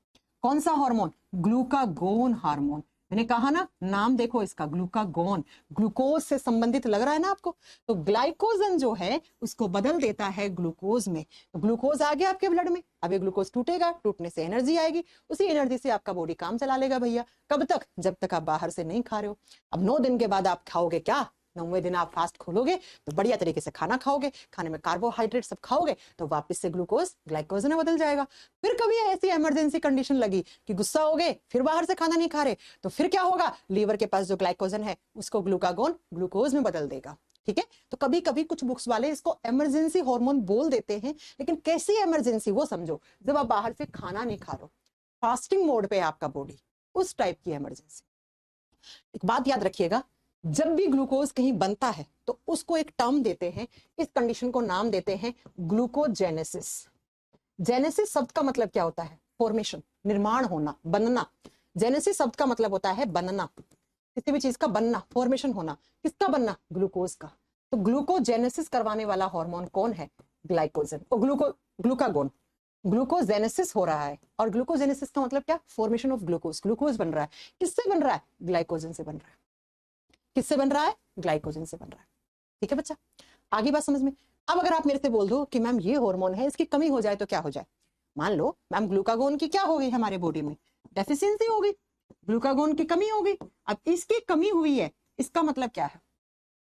कौन सा हार्मोन? Glucagon hormone. मैंने कहा ना, नाम देखो इसका, ग्लूकागोन। ग्लूकोज से संबंधित लग रहा है ना आपको? तो ग्लाइकोजन जो है उसको बदल देता है ग्लूकोज में। तो ग्लूकोज आ गया आपके ब्लड में, अब ये ग्लूकोज टूटेगा, टूटने से एनर्जी आएगी, उसी एनर्जी से आपका बॉडी काम चला लेगा भैया। कब तक? जब तक आप बाहर से नहीं खा रहे हो। अब 9 दिन के बाद आप खाओगे क्या? 9वें दिन आप फास्ट खोलोगे तो बढ़िया तरीके से खाना खाओगे, खाने में कार्बोहाइड्रेट सब खाओगे, तो वापस से ग्लूकोज ग्लाइकोजन में बदल जाएगा। फिर कभी ऐसी इमरजेंसी कंडीशन लगी कि गुस्सा हो गए, फिर बाहर से खाना नहीं खा रहे, तो फिर क्या होगा? लीवर के पास जो ग्लाइकोजन है उसको ग्लूकागोन ग्लूकोज में बदल देगा, ठीक है। तो कभी कभी कुछ बुक्स वाले इसको इमरजेंसी हार्मोन बोल देते हैं, लेकिन कैसी इमरजेंसी वो समझो, जब आप बाहर से खाना नहीं खा रहे हो, फास्टिंग मोड पे आपका बॉडी, उस टाइप की इमरजेंसी। एक बात याद रखिएगा, जब भी ग्लूकोज कहीं बनता है तो उसको एक टर्म देते हैं, इस कंडीशन को नाम देते हैं ग्लूकोजेनेसिस। जेनेसिस शब्द का मतलब क्या होता है? फॉर्मेशन, निर्माण होना, बनना। जेनेसिस शब्द का मतलब होता है बनना, किसी भी चीज का बनना, फॉर्मेशन होना। किसका बनना? ग्लूकोज का। तो ग्लूकोजेनेसिस करवाने वाला हार्मोन कौन है? ग्लाइकोजन और ग्लूकागोन। ग्लूकोजेनेसिस हो रहा है, और ग्लूकोजेनेसिस का मतलब क्या? Formation of glucose. ग्लूकोज बन रहा है, किससे बन रहा है? ग्लाइकोजन से बन रहा है। किससे बन रहा है? ग्लाइकोजन से बन रहा है, ठीक है बच्चा। आगे बात समझ में। अब अगर आप मेरे से बोल दो कि मैम ये हार्मोन है, इसकी कमी हो जाए तो क्या हो जाए? मान लो मैम ग्लूकागोन की क्या हो गई हमारे बॉडी में? डेफिशिएंसी हो गई, ग्लूकागोन की कमी हो गई। अब इसकी कमी हुई है, इसका मतलब क्या है?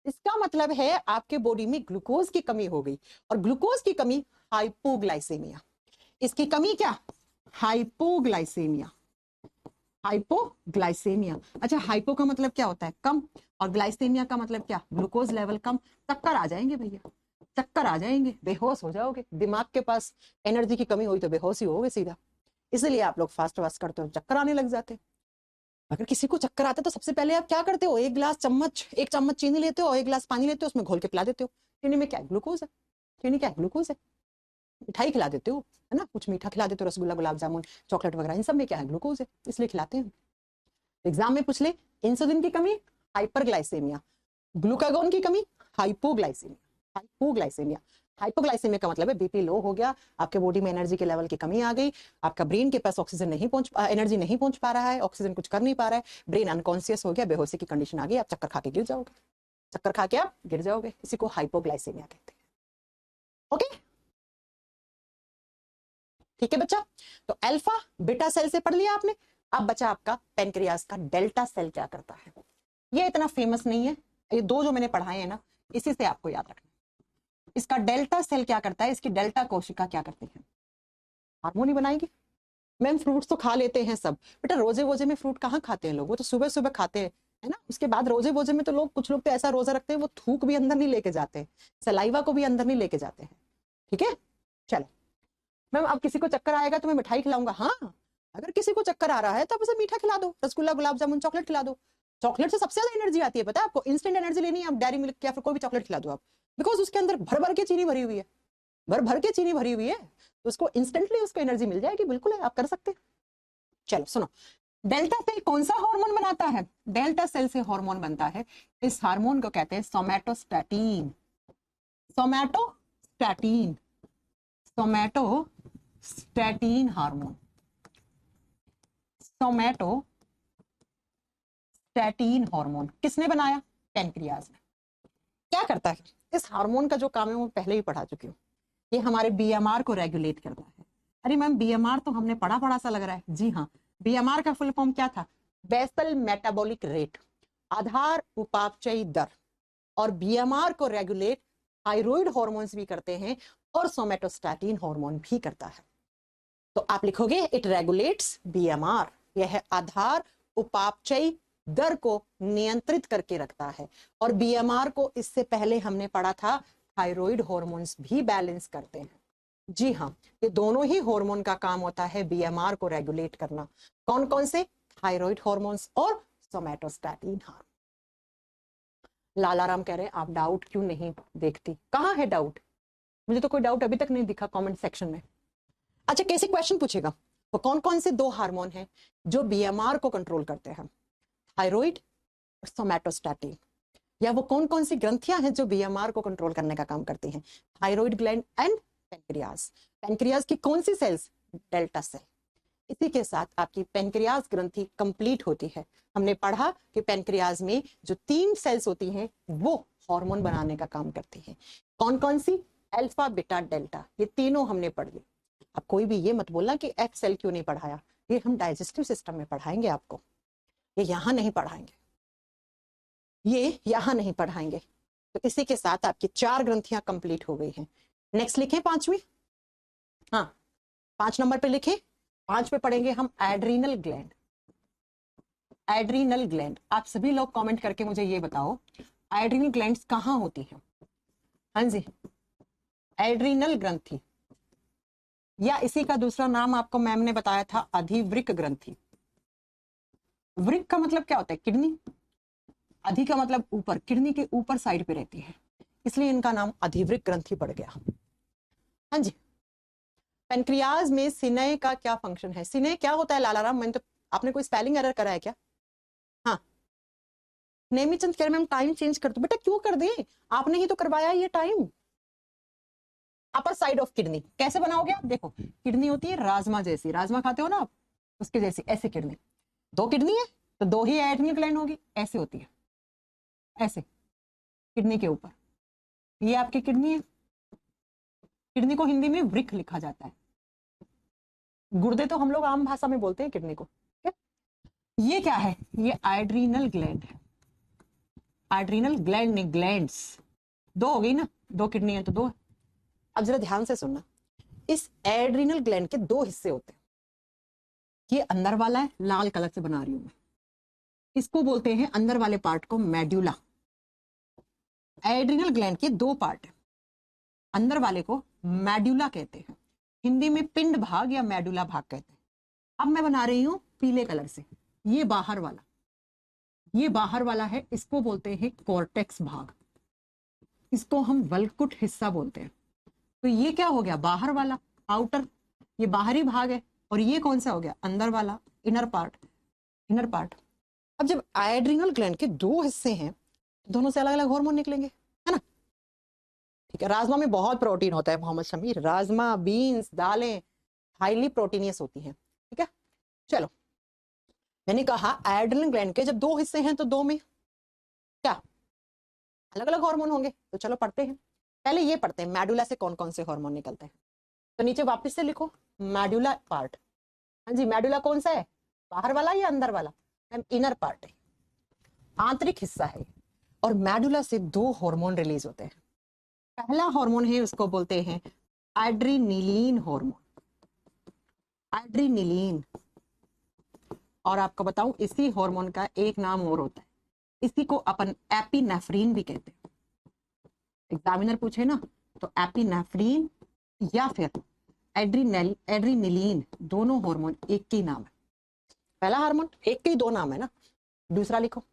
इसका मतलब है आपके बॉडी में ग्लूकोज की कमी हो गई, और ग्लूकोज की कमी हाइपोग्लाइसेमिया। इसकी कमी क्या? हाइपोग्लाइसेमिया। हाइपोग्लाइसेमिया। अच्छा, हाइपो का मतलब क्या होता है? कम, और ग्लाइसेमिया का मतलब क्या? ग्लूकोज लेवल कम। चक्कर आ जाएंगे भैया, चक्कर आ जाएंगे, बेहोश हो जाओगे। दिमाग के पास एनर्जी की कमी हुई तो बेहोश ही होगे सीधा। इसलिए आप लोग फास्ट वास्ट करते हो, चक्कर आने लग जाते हैं। अगर किसी को चक्कर आता है तो सबसे पहले आप क्या करते हो? एक चम्मच चीनी लेते हो और 1 गिलास पानी लेते हो, उसमें घोल के पिला देते हो। चीनी में क्या? ग्लूकोज है। चीनी क्या? ग्लूकोज है। मिठाई खिला देते हो, है ना, कुछ मीठा खिला देते हो, रसगुल्ला, गुलाब जामुन, चॉकलेट वगैरह, इन सब में क्या है? ग्लूकोज है, इसलिए खिलाते हैं। एग्जाम में पूछ ले इंसुलिन की कमी, हाइपरग्लाइसेमिया, ग्लूकागोन की कमी, हाइपोग्लाइसेमिया। हाइपोग्लाइसेमिया, हाइपोग्लाइसेमिया का मतलब है बीपी लो हो गया, आपके बॉडी में एनर्जी के लेवल की कमी आ गई, आपका ब्रेन के पास ऑक्सीजन नहीं पहुंच एनर्जी नहीं पहुंच पा रहा है, ऑक्सीजन कुछ कर नहीं पा रहा है, ब्रेन अनकॉन्शियस हो गया, बेहोशी की कंडीशन आ गई, आप चक्कर खा के गिर जाओगे, चक्कर खा के आप गिर जाओगे, इसी को हाइपोग्लाइसेमिया कहते हैं। ओके, ठीक है बच्चा। तो अल्फा बीटा सेल से पढ़ लिया आपने। अब बचा आपका पेनक्रियास का डेल्टा सेल क्या करता है। ये इतना फेमस नहीं है, ये दो जो मैंने पढ़ाए हैं ना, इसी से आपको याद रखना। इसका डेल्टा सेल क्या करता है, इसकी डेल्टा कोशिका क्या करती है, हार्मोन ही बनाएगी। मैम फ्रूट्स तो खा लेते हैं सब, बेटा रोजे वोजे में फ्रूट कहाँ खाते हैं लोग, वो तो सुबह सुबह खाते हैं, है ना। उसके बाद रोजे वोजे में तो लोग, कुछ लोग तो ऐसा रोजा रखते हैं वो थूक भी अंदर नहीं लेके जाते, सलाइवा को भी अंदर नहीं लेके जाते हैं। ठीक है, चलो मैम अब किसी को चक्कर आएगा तो मैं मिठाई खिलाऊंगा। हाँ, अगर किसी को चक्कर आ रहा है तो आप उसे मीठा खिला दो, रसगुल्ला, गुलाब जामुन, चॉकलेट खिला दो। चॉकलेट से सबसे ज्यादा एनर्जी आती है, पता है आपको। इंस्टेंट एनर्जी लेनी है, आप डेयरी मिल्क या फिर कोई भी चॉकलेट खिला दो आप, बिकॉज उसके अंदर भर भर के चीनी भरी हुई है, भर भर के चीनी भरी हुई है, तो उसको इंस्टेंटली उसको एनर्जी मिल जाएगी। बिल्कुल है, आप कर सकते हैं। चलो सुनो, डेल्टा सेल कौन सा हार्मोन बनाता है, डेल्टा सेल से हार्मोन बनता है, इस हार्मोन को कहते हैं somatostatin. Somatostatin, somatostatin hormone, somatostatin hormone किसने बनाया, पेनक्रियाज ने। क्या करता है इस हार्मोन का जो काम है वो पहले ही पढ़ा चुकी हूँ। ये हमारे बीएमआर को रेगुलेट करता है। अरे मैम बीएमआर तो हमने पढ़ा सा लग रहा है। जी हाँ, बीएमआर का फुल फॉर्म क्या था, बेसल मेटाबॉलिक रेट, आधार उपापचयी दर। और बीएमआर को रेगुलेट थायराइड हार्मोन्स भी करते हैं और सोमैटोस्टैटिन हार्मोन भी करता है। तो आप लिखोगे इट रेगुलेट्स बीएमआर, यह है आधार उपापचयी दर को नियंत्रित करके रखता है। और बीएमआर को इससे पहले हमने पढ़ा था थायराइड हार्मोन्स भी बैलेंस करते हैं। जी हाँ, ये दोनों ही हार्मोन का काम होता है बीएमआर को रेगुलेट करना। कौन कौन से, थायराइड हार्मोन्स और सोमैटोस्टैटिन हार्मोन। लालाराम कह रहे हैं आप डाउट क्यों नहीं देखती, कहाँ है डाउट, मुझे तो कोई डाउट अभी तक नहीं दिखा कमेंट सेक्शन में। अच्छा कैसे क्वेश्चन पूछेगा, तो कौन कौन से दो हार्मोन हैं जो बीएमआर को कंट्रोल करते हैं, थायराइड और सोमैटोस्टैटिन। या वो कौन कौन सी ग्रंथियां हैं जो बीएमआर को कंट्रोल करने का काम करती हैं, thyroid gland and pancreas. Pancreas की कौन सी सेल्स, डेल्टा सेल। इसी के साथ आपकी पेनक्रियाज ग्रंथि कंप्लीट होती है। हमने पढ़ा कि पेनक्रियाज में जो 3 सेल्स होती हैं वो हार्मोन बनाने का काम करती हैं। कौन कौन सी, अल्फा बीटा डेल्टा, ये तीनों हमने पढ़ ली। अब कोई भी ये मत बोलना कि एफ सेल क्यों नहीं पढ़ाया, ये हम डाइजेस्टिव सिस्टम में पढ़ाएंगे आपको, ये यहाँ नहीं पढ़ाएंगे, ये यहाँ नहीं पढ़ाएंगे। तो इसी के साथ आपकी 4 ग्रंथियां कंप्लीट हो गई हैं। नेक्स्ट लिखें 5वीं, हाँ 5 नंबर पे लिखें। 5 पे पढ़ेंगे हम एड्रीनल ग्लैंड। एड्रीनल ग्लैंड, आप सभी लोग कमेंट करके मुझे ये बताओ एड्रीनल ग्लैंड्स कहाँ होती हैं। हाँ जी, एड्रीनल ग्रंथि, या इसी का दूसरा नाम आपको मैम ने बताया था अधिवृक्क ग्रंथि। वृक्क का मतलब क्या होता है, किडनी। अधि का मतलब ऊपर, किडनी के ऊपर साइड पे रहती है, इसलिए इनका नाम अधिवृक्क ग्रंथि पड़ गया। हाँ जी, पेनक्रियाज में सिनय का क्या फंक्शन है, सिनय क्या होता है लालाराम, मैंने तो, आपने कोई स्पेलिंग एरर करा है क्या। हाँ नेमीचंद कह रहे मैम टाइम चेंज कर दो, बेटा क्यों कर दे, आपने ही तो करवाया ये time. Upper side of kidney कैसे बनाओगे आप, देखो किडनी होती है राजमा जैसी, राजमा खाते हो ना आप, उसके जैसी ऐसे किडनी, 2 किडनी है तो 2 ही एड्रीनल ग्लैंड होगी, ऐसे होती है, ऐसे किडनी के ऊपर, ये आपकी किडनी है। किडनी को हिंदी में वृक्क लिखा जाता है, गुर्दे तो हम लोग आम भाषा में बोलते हैं किडनी को। ये क्या है, ये एड्रीनल ग्लैंड है। एड्रीनल ग्लैंड ने ग्लैंड्स 2 हो गई ना, 2 किडनी है तो 2। अब जरा ध्यान से सुनना, इस एड्रीनल ग्लैंड के 2 हिस्से होते हैं। ये अंदर वाला है, लाल कलर से बना रही हूं मैं, इसको बोलते हैं अंदर वाले पार्ट को मेड्यूला। एड्रीनल ग्लैंड के 2 पार्ट है, अंदर वाले को मेड्यूला कहते हैं, हिंदी में पिंड भाग या मेडुला भाग कहते हैं। अब मैं बना रही हूं पीले कलर से, ये बाहर वाला, ये बाहर वाला है, इसको बोलते हैं कॉर्टेक्स भाग, इसको हम वल्कुट हिस्सा बोलते हैं। तो ये क्या हो गया, बाहर वाला, आउटर, ये बाहरी भाग है, और ये कौन सा हो गया, अंदर वाला, इनर पार्ट, इनर पार्ट। अब जब एड्रिनल ग्लैंड के दो हिस्से हैं, दोनों से अलग अलग हार्मोन निकलेंगे, है ना? ठीक है, राजमा में बहुत प्रोटीन होता है मोहम्मद शमीर, राजमा, बीन्स, दालें हाईली प्रोटीनियस होती हैं। ठीक है, चलो, मैंने कहा एड्रिनल ग्लैंड के जब दो हिस्से हैं तो दो में क्या अलग अलग हार्मोन होंगे। तो चलो पढ़ते हैं, पहले ये पढ़ते हैं मेडुला से कौन कौन से हार्मोन निकलते हैं। तो नीचे वापस से लिखो मेडुला पार्ट। हाँ जी, मेडुला कौन सा है, बाहर वाला या अंदर वाला? इनर पार्ट है, आंतरिक हिस्सा है। और मेडुला से दो हार्मोन रिलीज होते हैं। पहला हार्मोन है उसको बोलते हैं एड्रीनिलीन हार्मोन, एड्रीनिलीन। और आपको बताऊं इसी हार्मोन का एक नाम और होता है, इसी को अपन एपिनेफ्रीन भी कहते हैं। एग्जामिनर पूछे ना तो एपिनेफ्रीन या फिर एड्रीनिलीन, दोनों हार्मोन एक ही नाम है। पहला हार्मोन एक के ही दो नाम है ना। दूसरा लिखो,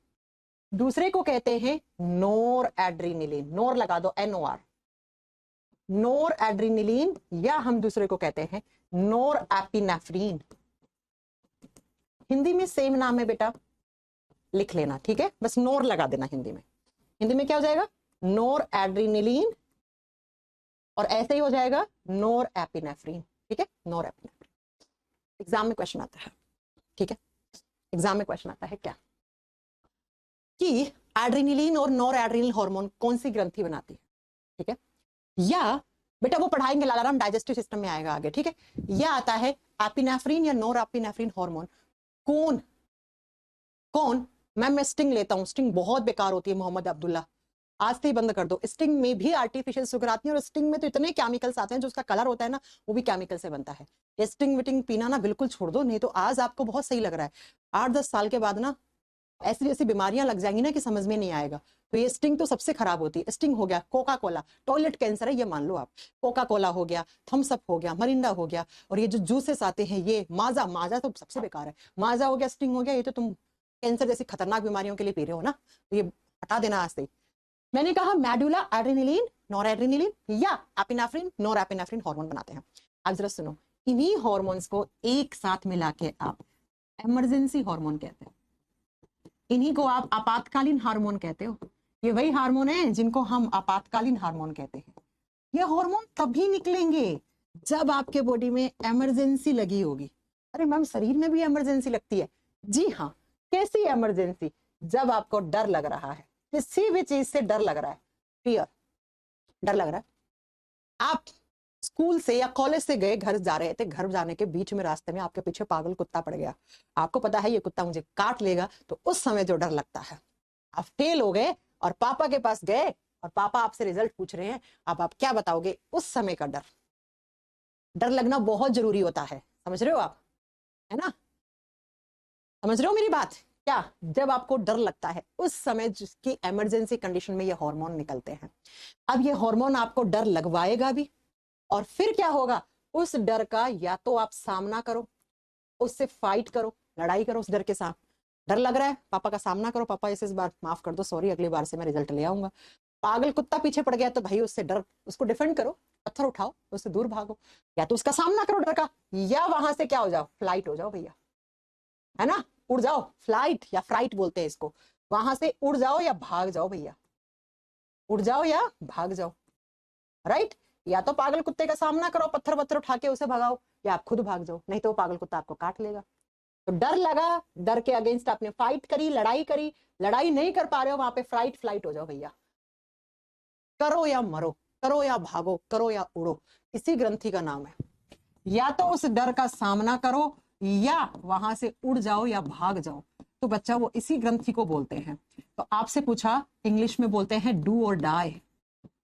दूसरे को कहते हैं नोर एड्रीनिलीन, नोर लगा दो NOR, नोर एड्रीनिलीन, या हम दूसरे को कहते हैं नोर एपिनेफ्रीन। हिंदी में सेम नाम है बेटा, लिख लेना, ठीक है, बस नोर लगा देना हिंदी में। हिंदी में क्या हो जाएगा, नोर एड्रीनिलीन, और ऐसे ही हो जाएगा नोर एपिनेफ्रीन। ठीक है, नोर एपिनेफ्रीन। एग्जाम में क्वेश्चन आता है, ठीक है, एग्जाम में क्वेश्चन आता है क्या कि एड्रीनिलीन और नोर एड्रीनल हार्मोन कौन सी ग्रंथि बनाती है। ठीक है, या बेटा वो पढ़ाएंगे लालाराम, डाइजेस्टिव सिस्टम में आएगा आगे। ठीक है, या आता है एपिनेफ्रीन या नोर एपिनेफ्रीन हार्मोन कौन कौन। मैं स्टिंग लेता हूँ, स्टिंग बहुत बेकार होती है मोहम्मद अब्दुल्ला, आज से ही बंद कर दो। स्टिंग में भी आर्टिफिशियल शुगर आती है, और स्टिंग में तो इतने केमिकल्स आते हैं, जो उसका कलर होता है ना वो भी केमिकल से बनता है। ये स्टिंग विटिंग पीना ना बिल्कुल छोड़ दो, नहीं तो आज आपको बहुत सही लग रहा है, 8-10 साल के बाद ना ऐसी ऐसी बीमारियां लग जाएंगी ना कि समझ में नहीं आएगा। तो ये स्टिंग तो सबसे खराब होती है। स्टिंग हो गया कोका कोला, टॉयलेट कैंसर है ये मान लो आप, कोका कोला हो गया, थम्स अप हो गया, मरिंडा हो गया, और ये जो जूसेस आते हैं ये माजा, माजा तो सबसे बेकार है, माजा हो गया, स्टिंग हो गया, ये तो तुम कैंसर जैसी खतरनाक बीमारियों के लिए पी रहे हो ना, तो ये हटा देना आज से। मैंने कहा मेडुला एड्रेनालिन, नॉर एड्रेनालिन या एपिनेफ्रिन, नॉर एपिनेफ्रिन हार्मोन बनाते हैं। अब जरा सुनो, इन्हीं हार्मोन्स को एक साथ मिला के आप इमरजेंसी हार्मोन कहते हैं, इन्हीं को आप आपातकालीन हार्मोन कहते हो। ये वही हार्मोन है जिनको हम आपातकालीन हार्मोन कहते हैं। ये हार्मोन तभी निकलेंगे जब आपके बॉडी में इमरजेंसी लगी होगी। अरे मैम शरीर में भी इमरजेंसी लगती है, जी हाँ। कैसी इमरजेंसी? जब आपको डर लग रहा है, किसी भी चीज से डर लग रहा है, फियर, डर लग रहा है। आप स्कूल से या कॉलेज से गए, घर जा रहे थे, घर जाने के बीच में रास्ते में आपके पीछे पागल कुत्ता पड़ गया, आपको पता है ये कुत्ता मुझे काट लेगा, तो उस समय जो डर लगता है, आप फेल हो गए और पापा के पास गए और पापा आपसे रिजल्ट पूछ रहे हैं, अब आप क्या बताओगे? उस समय का डर, डर लगना बहुत जरूरी होता है, समझ रहे हो आप, है ना? समझ रहे हो मेरी बात? क्या जब आपको डर लगता है उस समय जिसकी इमरजेंसी कंडीशन में ये हार्मोन निकलते हैं। अब ये हार्मोन आपको डर लगवाएगा भी, और फिर क्या होगा, उस डर का या तो आप सामना करो, उससे फाइट करो, लड़ाई करो उस डर के साथ। डर लग रहा है, पापा का सामना करो, पापा इस बार माफ कर दो, सॉरी, अगली बार से मैं रिजल्ट ले आऊंगा। पागल कुत्ता पीछे पड़ गया तो भाई उससे डर, उसको डिफेंड करो, पत्थर उठाओ, उससे दूर भागो, या तो उसका सामना करो डर का, या वहां से क्या हो जाओ, फ्लाइट हो जाओ भैया, है ना, उड़ जाओ, फ्लाइट या फ्राइट बोलते हैं इसको, वहां से उड़ जाओ या भाग जाओ भैया, उड़ जाओ या भाग जाओ, राइट? या तो पागल कुत्ते का सामना करो, पत्थर पत्थर उठा के उसे भगाओ, या आप खुद भाग जाओ, नहीं तो वो पागल कुत्ता आपको काट लेगा। तो डर लगा, डर के अगेंस्ट आपने फाइट करी, लड़ाई करी, लड़ाई नहीं कर पा रहे हो, वहां पे फ्लाइट फ्लाइट हो जाओ भैया, करो या मरो, करो या भागो, करो या उड़ो, इसी ग्रंथि का नाम है। या तो उस डर का सामना करो, या वहां से उड़ जाओ या भाग जाओ, तो बच्चा वो इसी ग्रंथि को बोलते हैं। तो आपसे पूछा, इंग्लिश में बोलते हैं डू और डाई,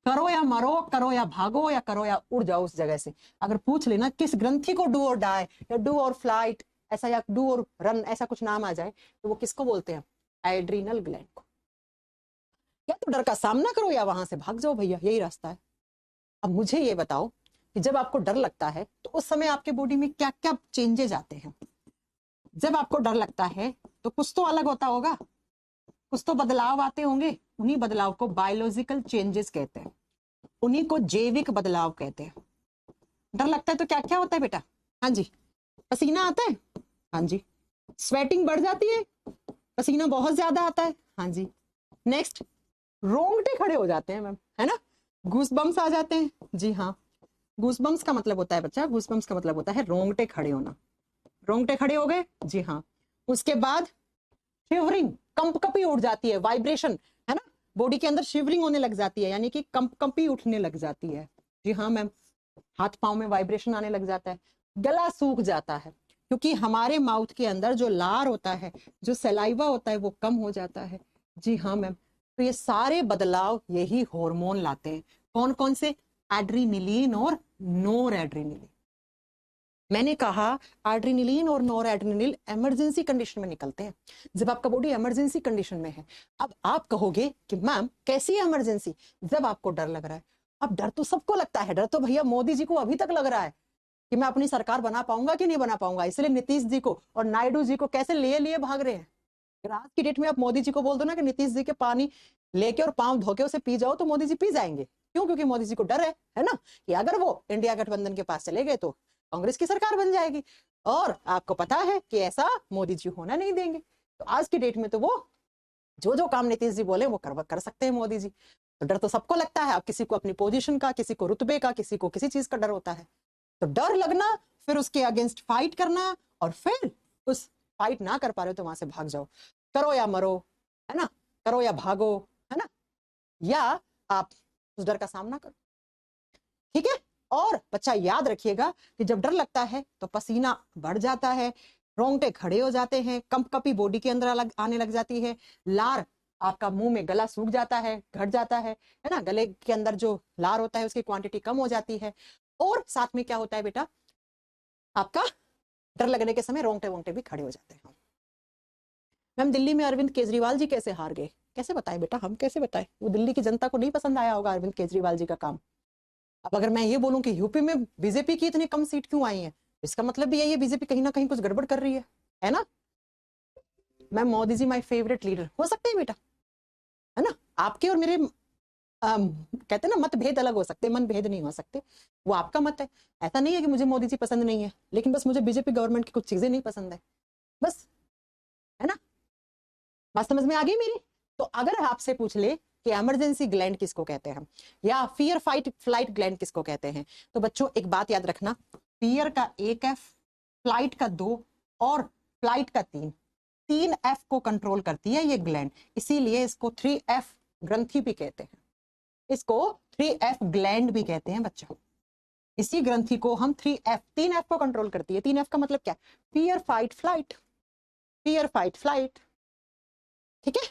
करो या मरो, करो या भागो, या करो या उड़ जाओ उस जगह से। अगर पूछ लेना किस ग्रंथि को डू और डाई या डू और फ्लाइट ऐसा, या डू और रन ऐसा कुछ नाम आ जाए, तो वो किसको बोलते हैं? एड्रीनल ग्लैंड को। या तो डर का सामना करो या वहां से भाग जाओ भैया, यही रास्ता है। अब मुझे ये बताओ कि जब आपको डर लगता है तो उस समय आपके बॉडी में क्या क्या चेंजेस आते हैं? जब आपको डर लगता है तो कुछ तो अलग होता होगा, कुछ तो बदलाव आते होंगे, उन्हीं बदलाव को बायोलॉजिकल चेंजेस कहते हैं, उन्हीं को जैविक बदलाव कहते हैं। डर लगता है तो क्या क्या होता है बेटा? हाँ जी, पसीना आता है, हाँ जी, स्वेटिंग बढ़ जाती है, पसीना बहुत ज्यादा आता है, हाँ जी। नेक्स्ट, रोंगटे खड़े हो जाते हैं मैम, है ना, गूस बम्स आ जाते हैं, जी हाँ। गूस बम्स का मतलब होता है बच्चा, गूस बम्स का मतलब होता है रोंगटे खड़े होना। रोंगटे खड़े हो गए, जी हाँ। उसके बाद शिवरिंग, कंपकपी उठ जाती है, वाइब्रेशन, है ना, बॉडी के अंदर शिवरिंग होने लग जाती है, यानी कि कंपकपी उठने लग जाती है, जी हाँ मैम। हाथ पांव में वाइब्रेशन आने लग जाता है। गला सूख जाता है, क्योंकि हमारे माउथ के अंदर जो लार होता है, जो सलाइवा होता है, वो कम हो जाता है, जी हाँ मैम। तो ये सारे बदलाव यही हार्मोन लाते हैं। कौन कौन से? एड्रीनिलीन और नोर एड्रीनिलीन। मैंने कहा एड्रेनलिन और नोर एड्रेनलिन इमरजेंसी कंडीशन में निकलते हैं, जब आपका बॉडी इमरजेंसी कंडीशन में है। अब आप कहोगे कि मैम कैसी इमरजेंसी? जब आपको डर लग रहा है। अब डर तो सबको लगता है, डर तो भैया मोदी जी को अभी तक लग रहा है कि मैं अपनी सरकार बना पाऊंगा कि नहीं बना पाऊंगा, इसलिए नीतीश जी को और नायडू जी को कैसे लिए लिए भाग रहे हैं। आज की डेट में आप मोदी जी को बोल दो ना कि नीतीश जी के पानी लेके और पांव धोके उसे पी जाओ, तो मोदी जी पी जाएंगे। क्यों? क्योंकि मोदी जी को डर है ना, कि अगर वो इंडिया गठबंधन के पास चले गए तो कांग्रेस की सरकार बन जाएगी, और आपको पता है कि ऐसा मोदी जी होना नहीं देंगे। तो आज की डेट में तो वो जो जो काम नीतीश जी बोले वो कर सकते हैं मोदी जी। तो डर तो सबको लगता है, आप किसी को अपनी पोजीशन का, किसी को रुतबे का, किसी को किसी चीज का डर होता है। तो डर लगना, फिर उसके अगेंस्ट फाइट करना, और फिर उस फाइट ना कर पा रहे हो तो वहां से भाग जाओ। करो या मरो, है ना, करो या भागो, है ना, या आप उस डर का सामना करो, ठीक है। और बच्चा याद रखिएगा कि जब डर लगता है तो पसीना बढ़ जाता है, रोंगटे खड़े हो जाते हैं, कंपकपी बॉडी के अंदर आने लग जाती है, लार, आपका मुंह में गला सूख जाता है, घट जाता है ना, गले के अंदर जो लार होता है उसकी क्वांटिटी कम हो जाती है। और साथ में क्या होता है बेटा, आपका डर लगने के समय रोंगटे वोंगटे भी खड़े हो जाते हैं। मैम दिल्ली में अरविंद केजरीवाल जी कैसे हार गए? कैसे बताएं बेटा, हम कैसे बताएं? वो दिल्ली की जनता को नहीं पसंद आया होगा अरविंद केजरीवाल जी का काम। अब अगर मैं ये बोलूं कि यूपी में बीजेपी की इतनी कम सीट क्यों आई है, इसका मतलब भी यही है बीजेपी कहीं ना कहीं कुछ गड़बड़ कर रही है ना। Ma'am Modi ji my favourite leader हो सकते हैं बेटा, है ना। आपके और मेरे कहते हैं ना मतभेद अलग हो सकते हैं, मन भेद नहीं हो सकते, वो आपका मत है। ऐसा नहीं है कि मुझे मोदी जी पसंद नहीं है, लेकिन बस मुझे बीजेपी गवर्नमेंट की कुछ चीजें नहीं पसंद है, बस, है ना। बात समझ में आ गई मेरी? तो अगर आपसे पूछ ले कि इमरजेंसी ग्लैंड किसको कहते हैं या फियर फाइट फ्लाइट ग्लैंड किसको कहते हैं, तो बच्चों एक बात याद रखना, फियर का 1 एफ, फ्लाइट का 2 और फ्लाइट का 3 एफ को कंट्रोल करती है ये ग्लैंड, इसीलिए इसको 3F ग्रंथि भी कहते हैं, इसको 3F ग्लैंड भी कहते हैं बच्चों। इसी ग्रंथि को हम 3F को कंट्रोल करती है। 3F का मतलब क्या? Fear fight flight, fear fight flight, ठीक है।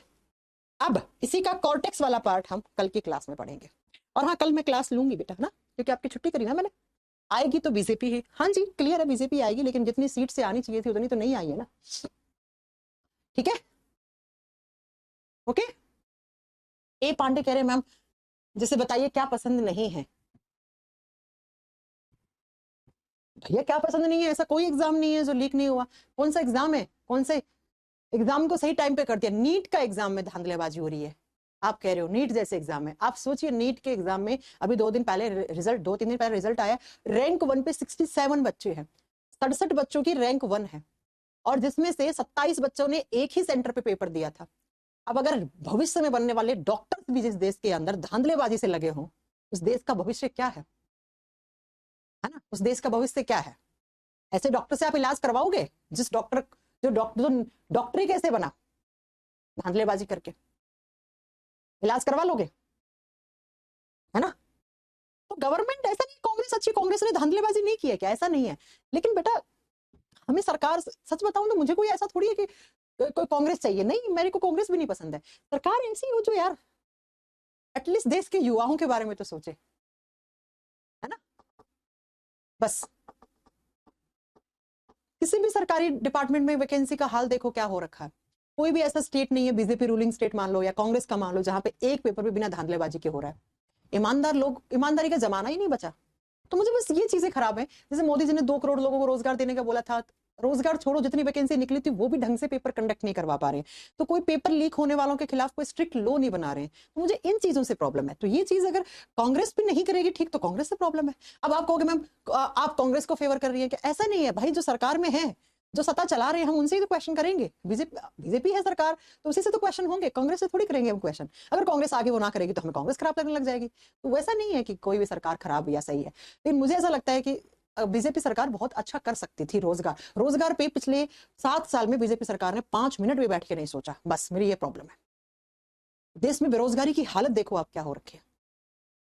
अब इसी का कॉर्टेक्स वाला पार्ट हम कल की क्लास में पढ़ेंगे, और हाँ कल मैं क्लास लूंगी बेटा, है ना, क्योंकि आपकी छुट्टी करी ना मैंने। आएगी तो बीजेपी ही, हाँ जी क्लियर है, बीजेपी आएगी, लेकिन जितनी सीट से आनी चाहिए थी उतनी तो नहीं आई है ना, ठीक है, ओके। ए पांडे कह रहे मैम जैसे बताइए क्या पसंद नहीं है? भैया क्या पसंद नहीं है? ऐसा कोई एग्जाम नहीं है जो लीक नहीं हुआ। कौन सा एग्जाम है? कौन से एग्जाम को सही टाइम पे कर दिया? नीट का एग्जाम में धांधलेबाजी हो रही है। आप कह रहे हो नीट जैसे एग्जाम में, आप सोचिए नीट के एग्जाम में अभी 2 दिन पहले रिजल्ट, 2-3 दिन पहले रिजल्ट आया, रैंक 1 पे 67 बच्चे हैं, 67 बच्चों की रैंक 1 है, और जिसमें से 27 बच्चों ने एक ही सेंटर पे पेपर दिया था। अब अगर भविष्य में बनने वाले डॉक्टर्स भी जिस देश के अंदर धांधलेबाजी से लगे हों, उस देश का भविष्य क्या है ना, उस देश का भविष्य क्या है? ऐसे डॉक्टर से आप इलाज करवाओगे? जिस डॉक्टर जो डॉक्टरी कैसे बना? धांधलेबाजी करके इलाज करवा लोगे, है ना। तो गवर्नमेंट, ऐसा नहीं कांग्रेस अच्छी, कांग्रेस ने धांधलेबाजी नहीं की है क्या? ऐसा नहीं है, लेकिन बेटा हमें सरकार, सच बताऊं तो मुझे कोई ऐसा थोड़ी है कि कोई कांग्रेस चाहिए, नहीं, मेरे को कांग्रेस भी नहीं पसंद है। सरकार ऐसी हो जो यार एटलीस्ट देश के युवाओं के बारे में तो सोचे, है ना। बस किसी भी सरकारी डिपार्टमेंट में वैकेंसी का हाल देखो क्या हो रखा है। कोई भी ऐसा स्टेट नहीं है, बीजेपी रूलिंग स्टेट मान लो या कांग्रेस का मान लो, जहां पे एक पेपर भी बिना धांधलेबाजी के हो रहा है। ईमानदार लोग, ईमानदारी का जमाना ही नहीं बचा। तो मुझे बस ये चीजें खराब है, जैसे मोदी जी ने 2 करोड़ लोगों को रोजगार देने का बोला था, रोजगार छोड़ो, जितनी वैकेंसी निकली थी वो भी ढंग से पेपर कंडक्ट नहीं करवा पा रहे हैं, तो कोई पेपर लीक होने वालों के खिलाफ कोई स्ट्रिक्ट लॉ नहीं बना रहे हैं, तो मुझे इन चीजों से प्रॉब्लम है। तो ये चीज अगर कांग्रेस भी नहीं करेगी ठीक, तो कांग्रेस से प्रॉब्लम है। अब आप कहोगे मैम आप कांग्रेस को फेवर कर रही है क्या? ऐसा नहीं है भाई, जो सरकार में है जो सत्ता चला रहे हैं हम उनसे ही तो क्वेश्चन करेंगे। बीजेपी है सरकार तो उसी से तो क्वेश्चन होंगे, कांग्रेस से थोड़ी करेंगे हम क्वेश्चन। अगर कांग्रेस आगे वो ना करेगी तो हमें कांग्रेस खराब लगने लग जाएगी। तो वैसा नहीं है कि कोई भी सरकार खराब या सही है, लेकिन मुझे ऐसा लगता है कि बीजेपी सरकार बहुत अच्छा कर सकती थी। रोजगार पे पिछले 7 साल में बीजेपी सरकार ने 5 मिनट भी बैठ के नहीं सोचा। बस मेरी ये प्रॉब्लम है। देश में बेरोजगारी की हालत देखो आप क्या हो रखी है।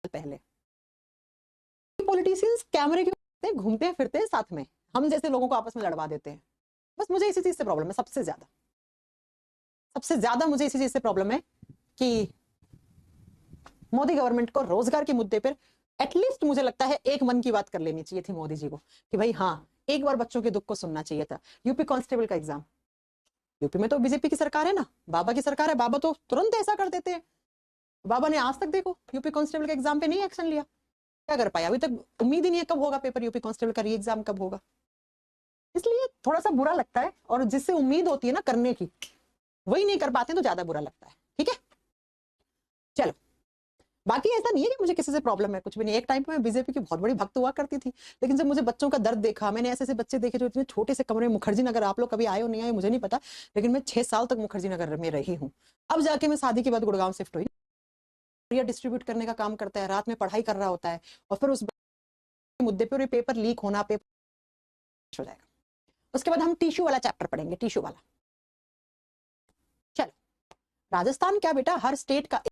पहले पॉलिटिशियंस कैमरे के घूमते फिरते हैं साथ में, हम जैसे लोगों को आपस में लड़वा देते हैं। बस मुझे इसी चीज से प्रॉब्लम है, सबसे ज्यादा मुझे इसी चीज से प्रॉब्लम है कि मोदी गवर्नमेंट को रोजगार के मुद्दे पर एटलीस्ट मुझे लगता है एक मन की बात कर लेनी चाहिए थी मोदी जी को कि भाई हाँ, एक बार बच्चों के दुख को सुनना चाहिए था। यूपी कांस्टेबल का एग्जाम, यूपी में तो बीजेपी की सरकार है ना, बाबा की सरकार है, बाबा तो तुरंत ऐसा कर देते हैं। बाबा ने आज तक देखो यूपी कांस्टेबल के एग्जाम पे नहीं एक्शन लिया, क्या कर पाया? अभी तक उम्मीद ही नहीं है कब होगा पेपर, यूपी कांस्टेबल का री एग्जाम कब होगा। इसलिए थोड़ा सा बुरा लगता है, और जिससे उम्मीद होती है ना करने की, वही नहीं कर पाते तो ज्यादा बुरा लगता है। ठीक है, चलो, बाकी ऐसा नहीं है कि मुझे किसी से प्रॉब्लम है, कुछ भी नहीं। एक टाइम पे मैं बीजेपी की बहुत बड़ी भक्त हुआ करती थी, लेकिन जब मुझे बच्चों का दर्द देखा, मैंने ऐसे ऐसे बच्चे देखे जो इतने छोटे से कमरे में, मुखर्जी नगर, आप लोग कभी आए हो नहीं आए मुझे नहीं पता, लेकिन मैं 6 साल तक मुखर्जी नगर में रही हूँ। अब जाके मैं शादी के बाद गुड़गांव शिफ्ट हुई। डिस्ट्रीब्यूट करने का काम करता है, रात में पढ़ाई कर रहा होता है, और फिर उस मुद्दे पर पेपर लीक होना, पेपर हो जाएगा। उसके बाद हम टिश्यू वाला चैप्टर पढ़ेंगे, टिश्यू वाला। चलो, राजस्थान क्या बेटा, हर स्टेट का